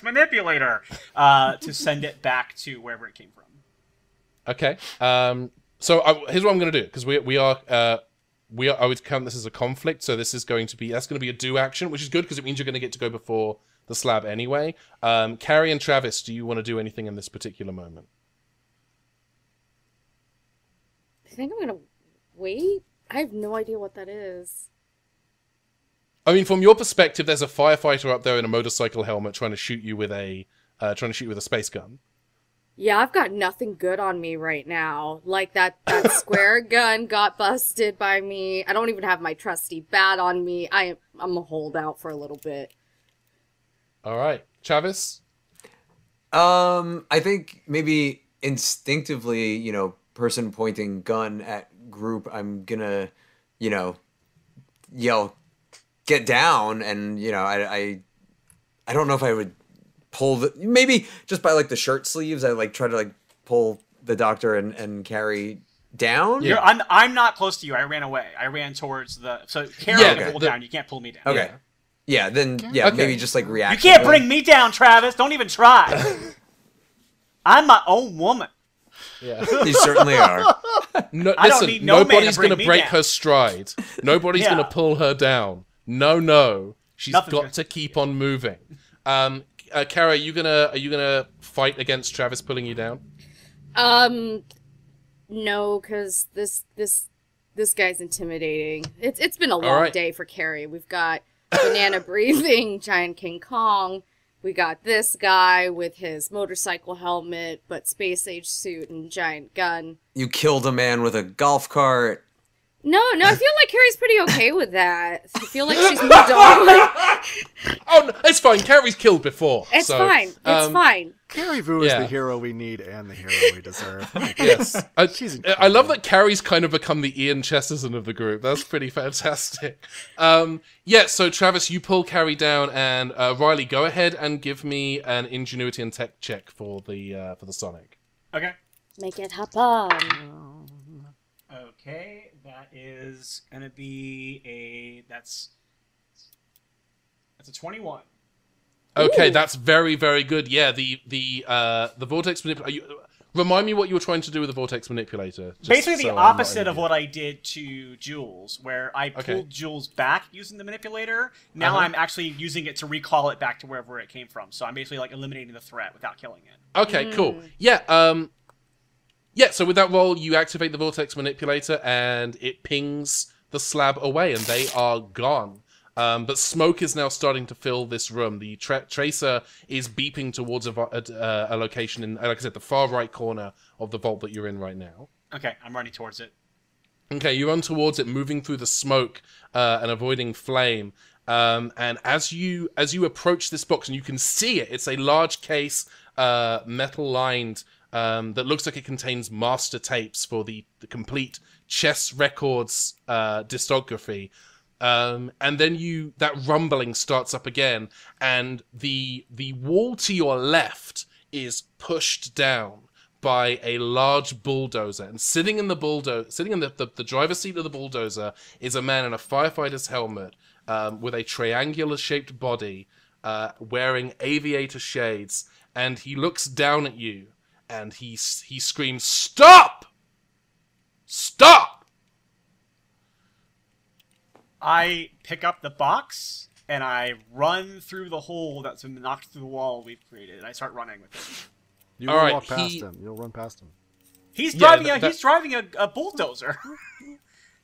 manipulator to send it back to wherever it came from. Okay. So here's what I'm going to do, because we are. I would count this as a conflict, so that's going to be a do action, which is good because it means you're going to get to go before the slab anyway. Carrie and Travis, do you want to do anything in this particular moment? I think I'm going to wait. I have no idea what that is. I mean, from your perspective, there's a firefighter up there in a motorcycle helmet trying to shoot you with a space gun. Yeah, I've got nothing good on me right now. Like, that square gun got busted by me. I don't even have my trusty bat on me. I'm a holdout for a little bit. All right. Travis? I think maybe instinctively, person pointing gun at group, I'm gonna, yell, get down, and, I don't know if I would pull maybe just by the shirt sleeves, I try to pull the Doctor and Carrie down. Yeah. I'm not close to you. I ran away. I ran towards so Carrie can pull down. You can't pull me down. Okay. Yeah, then okay. Maybe just react. You can't bring me down, Travis. Don't even try. I'm my own woman. Yeah. You certainly are. No, listen, nobody's going to break her stride. Nobody's going to pull her down. No. She's got to keep on moving. Kara, are you gonna fight against Travis pulling you down? No, because this guy's intimidating. It's been a long day for Carrie. We've got banana breathing giant King Kong. We got this guy with his motorcycle helmet, but space age suit and giant gun. You killed a man with a golf cart. No, I feel like Carrie's pretty okay with that. I feel like she's moved on. Oh, no, it's fine. Carrie's killed before. It's fine. It's fine. Carrie Vu is the hero we need and the hero we deserve. Yes. I love that Carrie's kind of become the Ian Chesterton of the group. That's pretty fantastic. So Travis, you pull Carrie down, and Riley, go ahead and give me an ingenuity and tech check for the Sonic. Okay. Make it happen. Okay, that is gonna be that's a 21. Okay, Ooh. That's very, very good. Yeah, the vortex manipulator. Remind me what you were trying to do with the vortex manipulator. Basically, the opposite of what I did to Jules, where I pulled Jules back using the manipulator. Now I'm actually using it to recall it back to wherever it came from. So I'm basically eliminating the threat without killing it. Okay, cool. Yeah, so with that roll, you activate the vortex manipulator, and it pings the slab away, and they are gone. But smoke is now starting to fill this room. The tracer is beeping towards a location in, like I said, the far right corner of the vault that you're in right now. Okay, I'm running towards it. Okay, you run towards it, moving through the smoke and avoiding flame. And as you approach this box, and you can see it, it's a large case, metal-lined, that looks like it contains master tapes for the complete Chess Records discography. And then that rumbling starts up again, and the wall to your left is pushed down by a large bulldozer. And sitting in the driver's seat of the bulldozer is a man in a firefighter's helmet with a triangular-shaped body, wearing aviator shades, and he looks down at you. And he screams, "Stop! Stop!" I pick up the box, and I run through the hole that's been knocked through the wall we've created, and I start running with it. You'll walk past him. You'll run past him. He's driving a bulldozer.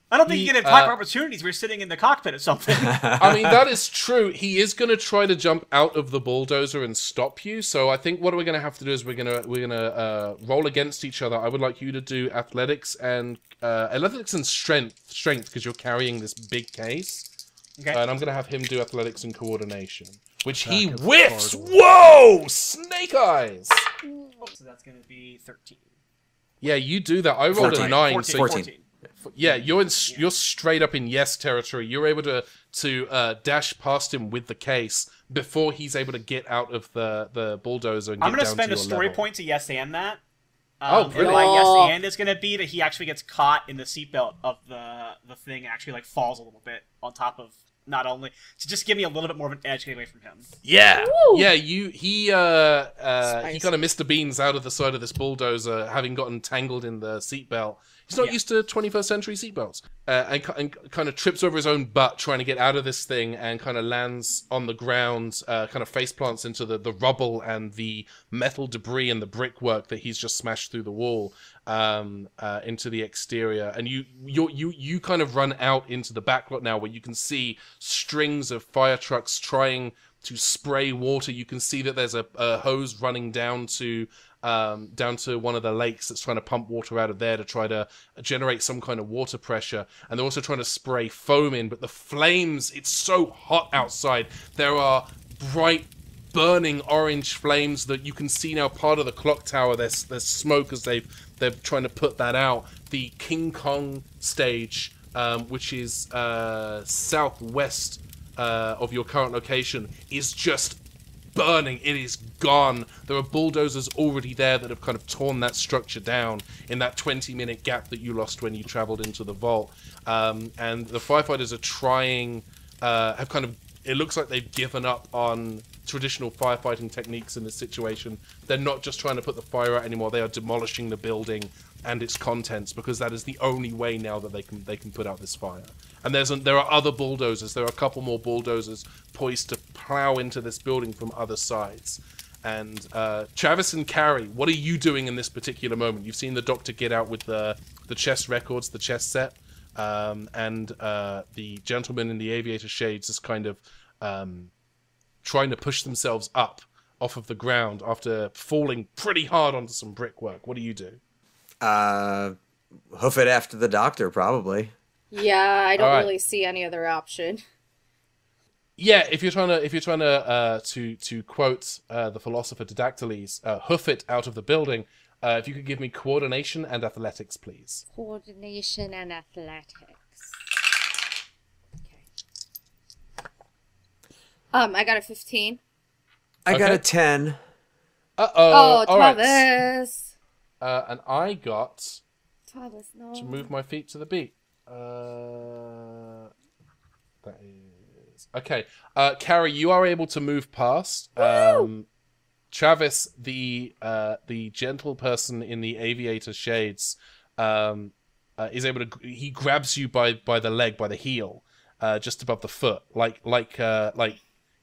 I don't think you get proper opportunities. We're sitting in the cockpit of something. I mean, that is true. He is going to try to jump out of the bulldozer and stop you. So I think what we're going to have to do is we're going to roll against each other. I would like you to do athletics and strength because you're carrying this big case. Okay. And I'm going to have him do athletics and coordination, which he whiffs. Whoa! Snake eyes. So that's going to be 13. Yeah, you do that. I rolled 14. a 9. 14. So 14. yeah, you're straight up in yes territory. You're able to dash past him with the case before he's able to get out of the bulldozer and I'm get going to down spend to a your story level. point to yes and that. Oh, brilliant. And my yes and is going to be that he actually gets caught in the seatbelt of the thing and actually like falls a little bit on top of not only to just give me a little bit more of an edge getting away from him. Yeah. Woo! Yeah, he kind of missed the beans out of the side of this bulldozer, having gotten tangled in the seatbelt. He's not used to 21st century seatbelts, and kind of trips over his own butt trying to get out of this thing, and kind of lands on the ground, kind of face plants into the rubble and the metal debris and the brickwork that he's just smashed through the wall into the exterior. And you kind of run out into the back lot now, where you can see strings of fire trucks trying to spray water. You can see that there's a hose running down to one of the lakes that's trying to pump water out of there to try to generate some kind of water pressure. And they're also trying to spray foam in, but the flames, it's so hot outside. There are bright burning orange flames that you can see now part of the clock tower. There's smoke as they're trying to put that out. The King Kong stage, which is southwest of your current location, is just burning. It is gone. There are bulldozers already there that have kind of torn that structure down in that 20-minute gap that you lost when you traveled into the vault. And the firefighters are trying, it looks like they've given up on traditional firefighting techniques in this situation. They're not just trying to put the fire out anymore. They are demolishing the building and its contents, because that is the only way now that they can put out this fire. And there are other bulldozers. There are a couple more bulldozers poised to plow into this building from other sides. And Travis and Carrie, what are you doing in this particular moment? You've seen the doctor get out with the chess records, the chess set, and the gentleman in the aviator shades is kind of trying to push themselves up off of the ground after falling pretty hard onto some brickwork. What do you do? Hoof it after the doctor, probably. Yeah, I don't really see any other option. Yeah, if you're trying to quote the philosopher Didactyles, hoof it out of the building. If you could give me coordination and athletics, please. Coordination and athletics. Okay. I got a 15. I got a 10. Oh, all Travis. Right. And I got Travis, no. to move my feet to the beat. That is okay. Carrie, you are able to move past. Travis, the gentle person in the aviator shades, is able to. He grabs you by the leg, by the heel, just above the foot, like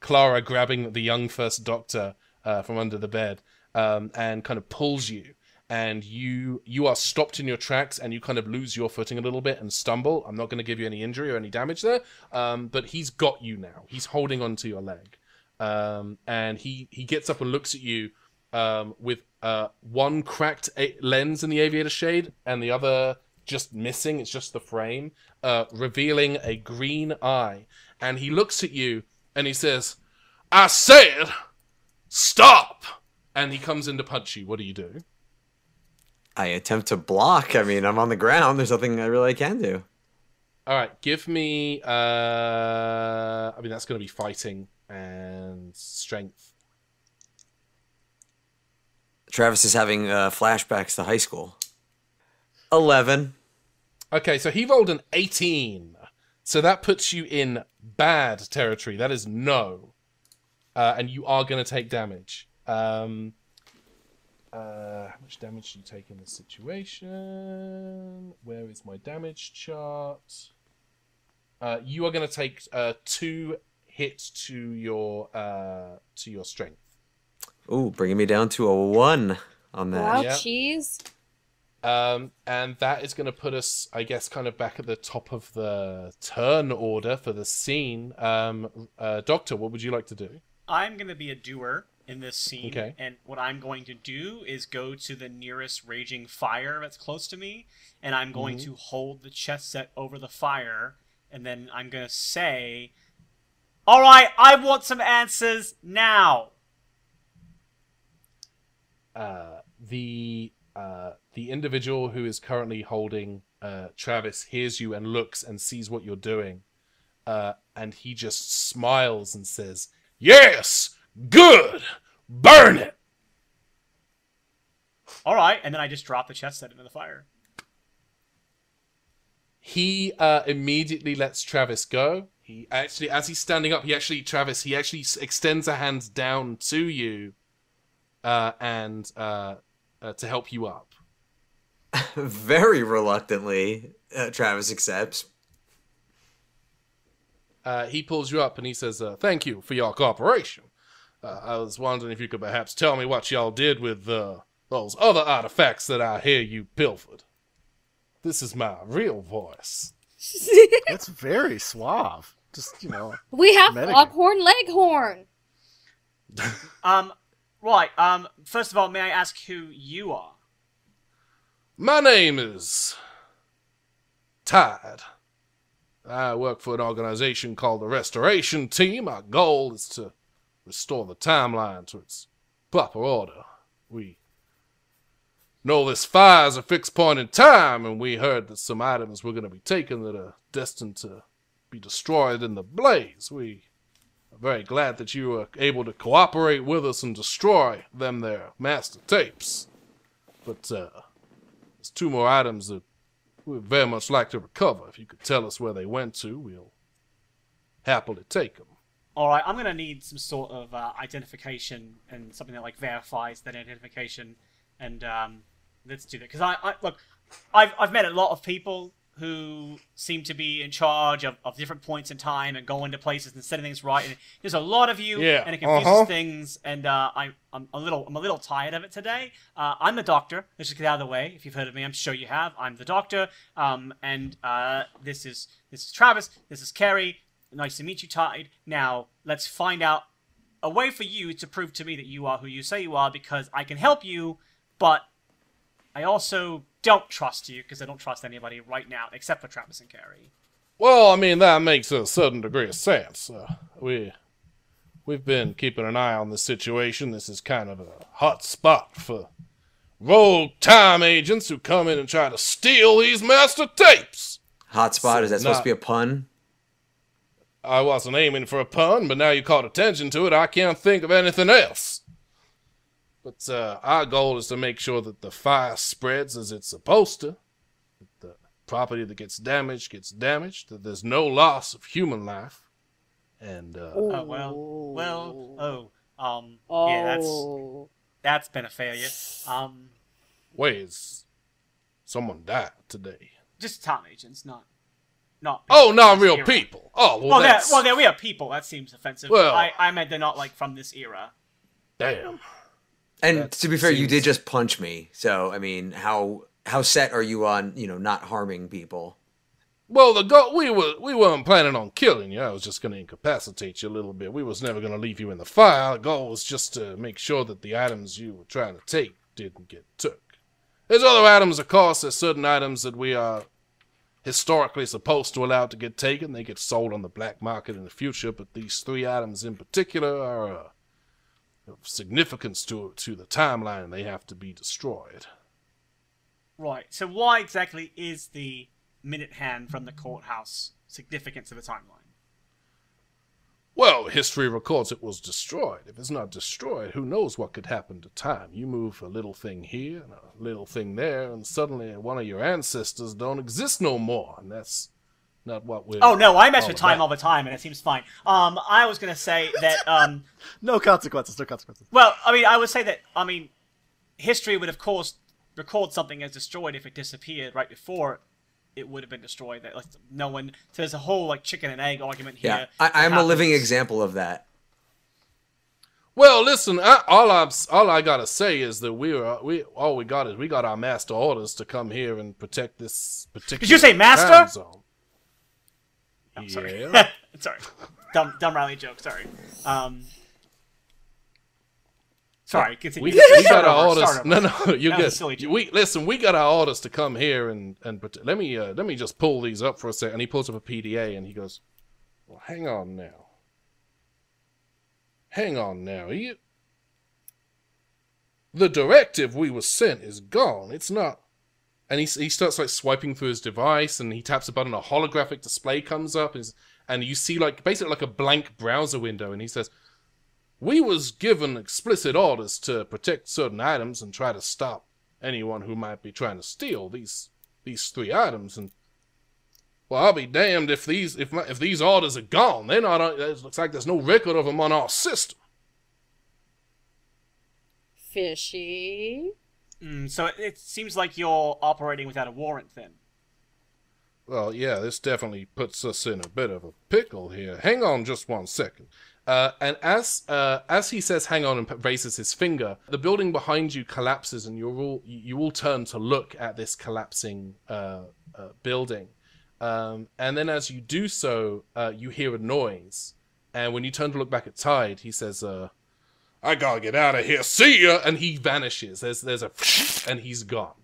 Clara grabbing the young first doctor from under the bed, and kind of pulls you. And you are stopped in your tracks, and you kind of lose your footing a little bit and stumble. I'm not going to give you any injury or any damage there, but he's got you now. He's holding onto your leg, and he gets up and looks at you with one cracked lens in the aviator shade and the other just missing. It's just the frame, revealing a green eye. And he looks at you and he says, "I said, stop!" And he comes in to punch you. What do you do? I attempt to block. I mean, I'm on the ground. There's nothing I really can do. All right, give me... I mean, that's going to be fighting and strength. Travis is having flashbacks to high school. 11. Okay, so he rolled an 18. So that puts you in bad territory. That is no. And you are going to take damage. How much damage do you take in this situation? Where is my damage chart? You are going to take 2 hits to your strength. Ooh, bringing me down to a 1 on that. Wow, Yep. cheese. And that is going to put us, I guess, kind of back at the top of the turn order for the scene. Doctor, what would you like to do? I'm going to be a doer in this scene, okay. And what I'm going to do is go to the nearest raging fire that's close to me, and I'm going to hold the chess set over the fire, and then I'm going to say, "All right, I want some answers now." The the individual who is currently holding Travis hears you and looks and sees what you're doing. And he just smiles and says, "Yes! Good! Burn it!" All right, and then I just drop the chest set into the fire. He immediately lets Travis go. He actually, as he's standing up, he actually extends a hand down to you, and to help you up. Very reluctantly, Travis accepts. He pulls you up and he says, "Thank you for your cooperation. I was wondering if you could perhaps tell me what y'all did with those other artifacts that I hear you pilfered. This is my real voice." That's very suave. Just, you know. We have Foghorn Leghorn. Right. First of all, may I ask who you are? My name is Tide. I work for an organization called the Restoration Team. Our goal is to restore the timeline to its proper order. We know this fire is a fixed point in time, and we heard that some items were going to be taken that are destined to be destroyed in the blaze. We are very glad that you were able to cooperate with us and destroy them their master tapes. But there's 2 more items that we'd very much like to recover. If you could tell us where they went to, we'll happily take them. All right, I'm going to need some sort of identification and something that like verifies that identification. And let's do that, because look, I've met a lot of people who seem to be in charge of different points in time and going to places and setting things right. And there's a lot of you, and it confuses things. And I'm a little tired of it today. I'm the Doctor. Let's just get out of the way. If you've heard of me, I'm sure you have. I'm the Doctor. And this is Travis. This is Carrie. Nice to meet you, Tide. Now let's find out a way for you to prove to me that you are who you say you are, because I can help you, but I also don't trust you, because I don't trust anybody right now, except for Travis and Carrie. Well, I mean, that makes a certain degree of sense. We've been keeping an eye on this situation. This is kind of a hot spot for rogue time agents who come in and try to steal these master tapes. Hot spot? Is that supposed to be a pun? I wasn't aiming for a pun, but now you caught attention to it, I can't think of anything else. But our goal is to make sure that the fire spreads as it's supposed to, that the property that gets damaged, that there's no loss of human life, and yeah, that's been a failure. Wait, someone died today? Just time agents, not. Not real people. Oh, well, we are people. That seems offensive. Well, I meant they're not like from this era. Damn. And to be fair, you did just punch me. So, I mean, how set are you on, not harming people? Well, we weren't planning on killing you. I was just going to incapacitate you a little bit. We was never going to leave you in the fire. The goal was just to make sure that the items you were trying to take didn't get took. There's other items, of course. There's certain items that we are historically supposed to allow to get taken. They get sold on the black market in the future, but these 3 items in particular are of significance to the timeline, and they have to be destroyed. Right. So why exactly is the minute hand from the courthouse significant to the timeline? Well, history records it was destroyed. If it's not destroyed, who knows what could happen to time? You move a little thing here and a little thing there, and suddenly one of your ancestors don't exist no more, and that's not what we're... Oh, no, I mess with time all the time, and it seems fine. I was going to say that... No consequences. Well, I would say that, history would, of course, record something as destroyed if it disappeared right before it would have been destroyed. That no one... So there's a whole chicken and egg argument here. Yeah, I'm a living example of that. Well, listen, all I gotta say is that we got our master orders to come here and protect this particular... Did you say master? Zone. Oh, sorry. Yeah. Sorry. Dumb Riley joke, sorry. Sorry, continue. We got our orders. No, you're good. We got our orders to come here and let me just pull these up for a second. And he pulls up a PDA and he goes, "Well, hang on now. The directive we was sent is gone. It's not. And he starts like swiping through his device, and he taps a button. A holographic display comes up, and you see like basically like a blank browser window. And he says, "We was given explicit orders to protect certain items and try to stop anyone who might be trying to steal these 3 items." And well, I'll be damned if these orders are gone. They're not. It looks like there's no record of them on our system. Fishy. So it seems like you're operating without a warrant, then. Well, yeah, this definitely puts us in a bit of a pickle here. Hang on just 1 second. And as he says hang on and raises his finger, the building behind you collapses, and you all turn to look at this collapsing building. And then as you do so, you hear a noise. And when you turn to look back at Tide, he says, "I gotta get out of here. See ya!" And he vanishes. There's a and he's gone.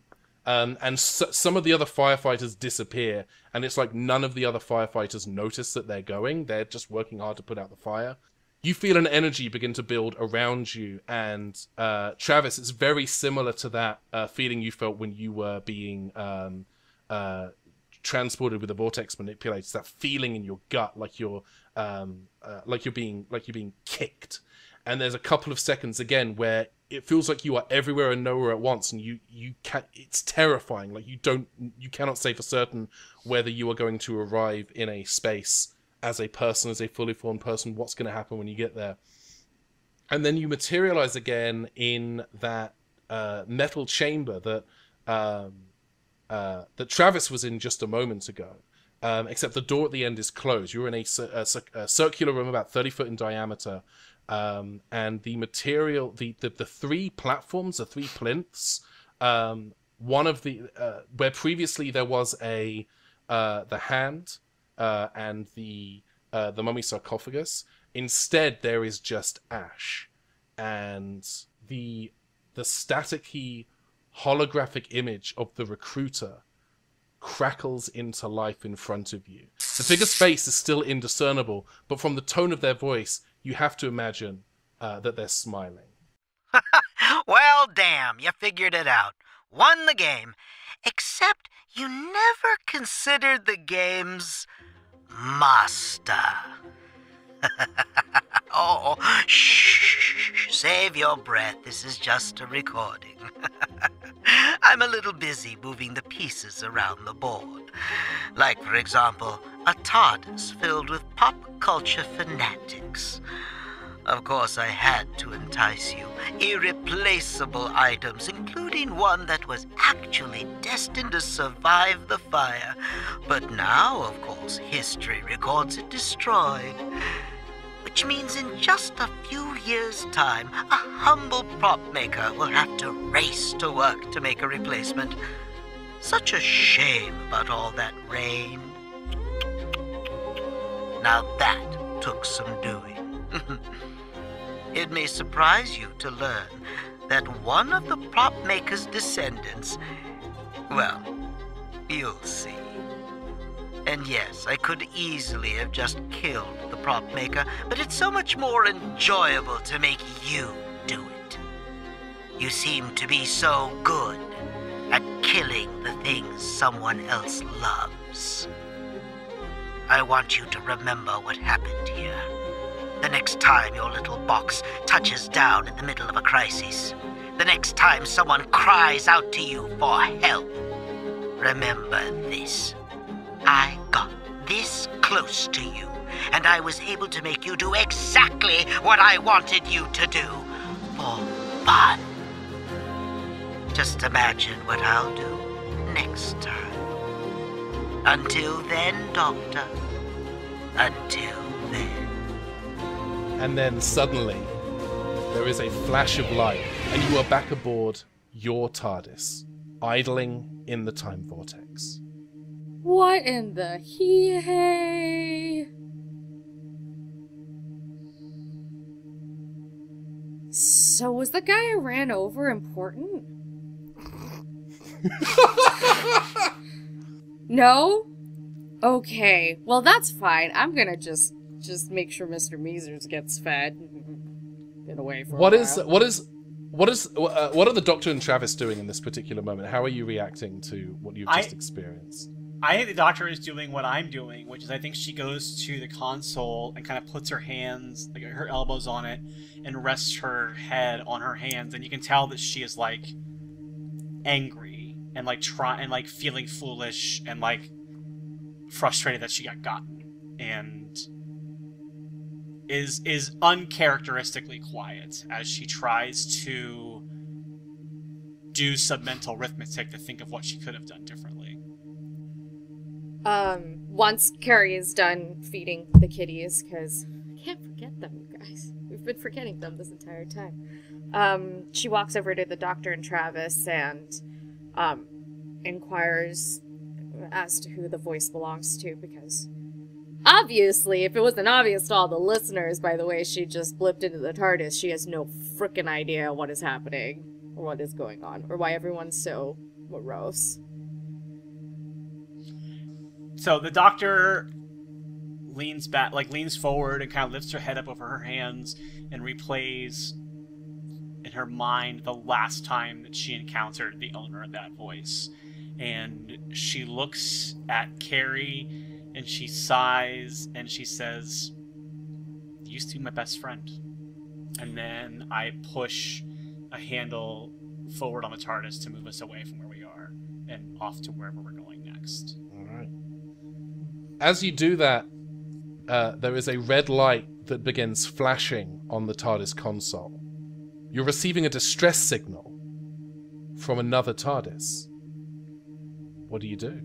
And some of the other firefighters disappear, and it's like none of the other firefighters notice that they're going. They're just working hard to put out the fire. You feel an energy begin to build around you, and Travis, it's very similar to that feeling you felt when you were being transported with the vortex manipulators. That feeling in your gut, like you're being kicked. And there's a couple of seconds again where it feels like you are everywhere and nowhere at once, and you can't. It's terrifying. Like you cannot say for certain whether you are going to arrive in a space as a person, as a fully formed person. What's going to happen when you get there? And then you materialize again in that metal chamber that Travis was in just a moment ago. Except the door at the end is closed. You're in a circular room about 30 foot in diameter. And the material, the 3 platforms, the 3 plinths, one of the, where previously there was the hand, and the mummy sarcophagus, instead there is just ash. And the staticky holographic image of the recruiter crackles into life in front of you. The figure's face is still indiscernible, but from the tone of their voice, you have to imagine that they're smiling. Well, damn, you figured it out. Won the game. Except you never considered the game's master. Oh, shh, save your breath. This is just a recording. I'm a little busy moving the pieces around the board. Like, for example, a TARDIS filled with pop culture fanatics. Of course, I had to entice you. Irreplaceable items, including one that was actually destined to survive the fire. But now, of course, history records it destroyed. Which means in just a few years' time, a humble prop maker will have to race to work to make a replacement. Such a shame about all that rain. Now that took some doing. It may surprise you to learn that one of the prop maker's descendants, well, you'll see. And yes, I could easily have just killed the prop maker, but it's so much more enjoyable to make you do it. You seem to be so good at killing the things someone else loves. I want you to remember what happened here. The next time your little box touches down in the middle of a crisis, the next time someone cries out to you for help, remember this. I got this close to you, and I was able to make you do exactly what I wanted you to do, for fun. Just imagine what I'll do next time. Until then, Doctor. Until then. And then suddenly, there is a flash of light, and you are back aboard your TARDIS, idling in the time vortex. What in the hey? So was the guy I ran over important? No? Okay. Well, that's fine. I'm gonna just make sure Mr. Measers gets fed. Get away for a while. What are the Doctor and Travis doing in this particular moment? How are you reacting to what you've just experienced? I think the Doctor is doing what I'm doing, which is I think she goes to the console and kind of puts her hands, like her elbows on it, and rests her head on her hands, and you can tell that she is like angry and like feeling foolish and like frustrated that she got gotten, and is uncharacteristically quiet as she tries to do some mental arithmetic to think of what she could have done differently. Once Carrie is done feeding the kitties, because I can't forget them, you guys. We've been forgetting them this entire time. She walks over to the Doctor and Travis and inquires as to who the voice belongs to, because obviously, if it wasn't obvious to all the listeners by the way she just blipped into the TARDIS, she has no frickin' idea what is happening, or what is going on, or why everyone's so morose. So the Doctor leans forward and kind of lifts her head up over her hands and replays in her mind the last time that she encountered the owner of that voice. And she looks at Carrie and she sighs and she says, "You used to be my best friend." And then I push a handle forward on the TARDIS to move us away from where we are and off to wherever we're going next. All right. As you do that, there is a red light that begins flashing on the TARDIS console. You're receiving a distress signal from another TARDIS. What do you do?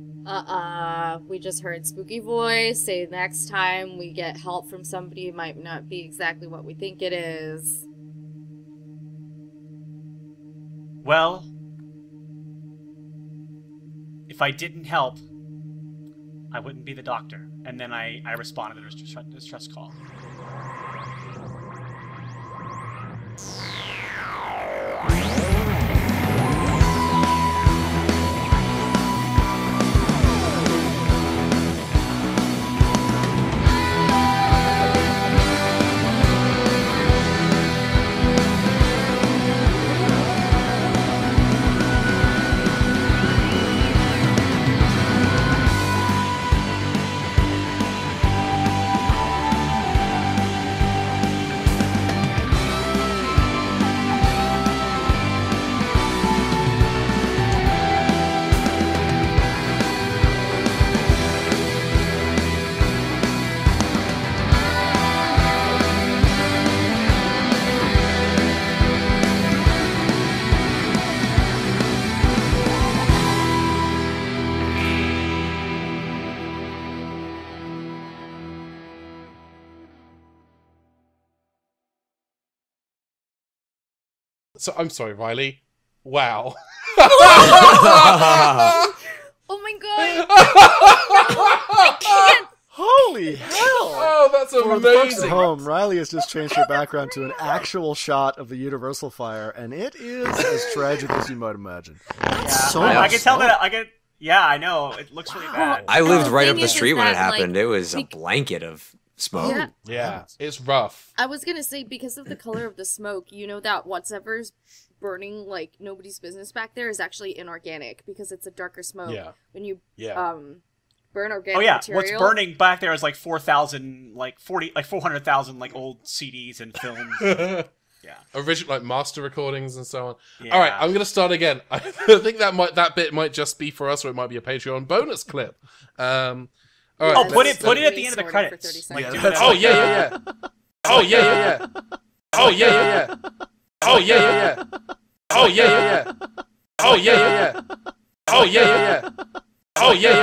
We just heard spooky voice say next time we get help from somebody, it might not be exactly what we think it is. Well, if I didn't help, I wouldn't be the Doctor. And then I responded to the distress call. So I'm sorry, Riley. Wow. Oh my god! I can't. Holy hell! Oh, that's For the folks amazing. at home, Riley has just changed her background to an actual shot of the Universal Fire, and it is as tragic as you might imagine. That's so much I can tell smoke. that. Yeah, I know. It looks really bad. I lived right up thing the is street when it that, happened. like, It was a blanket of smoke. Yeah. Yeah, it's rough. I was gonna say, because of the color of the smoke, you know that whatever's burning like nobody's business back there is actually inorganic because it's a darker smoke. Yeah. When you Yeah. burn organic Oh yeah, material. what's burning back there is like 400,000 like old CDs and films. Yeah. Original, like master recordings and so on. Yeah. All right, I'm gonna start again. I think that bit might just be for us, or it might be a Patreon bonus clip. All right, Oh, put it Let's- at the end of the for 30 credits. seconds. Like, do that's- that. Oh yeah. Oh yeah. Oh yeah. Oh yeah. Oh yeah. Oh yeah. Oh yeah. Oh yeah. Oh yeah.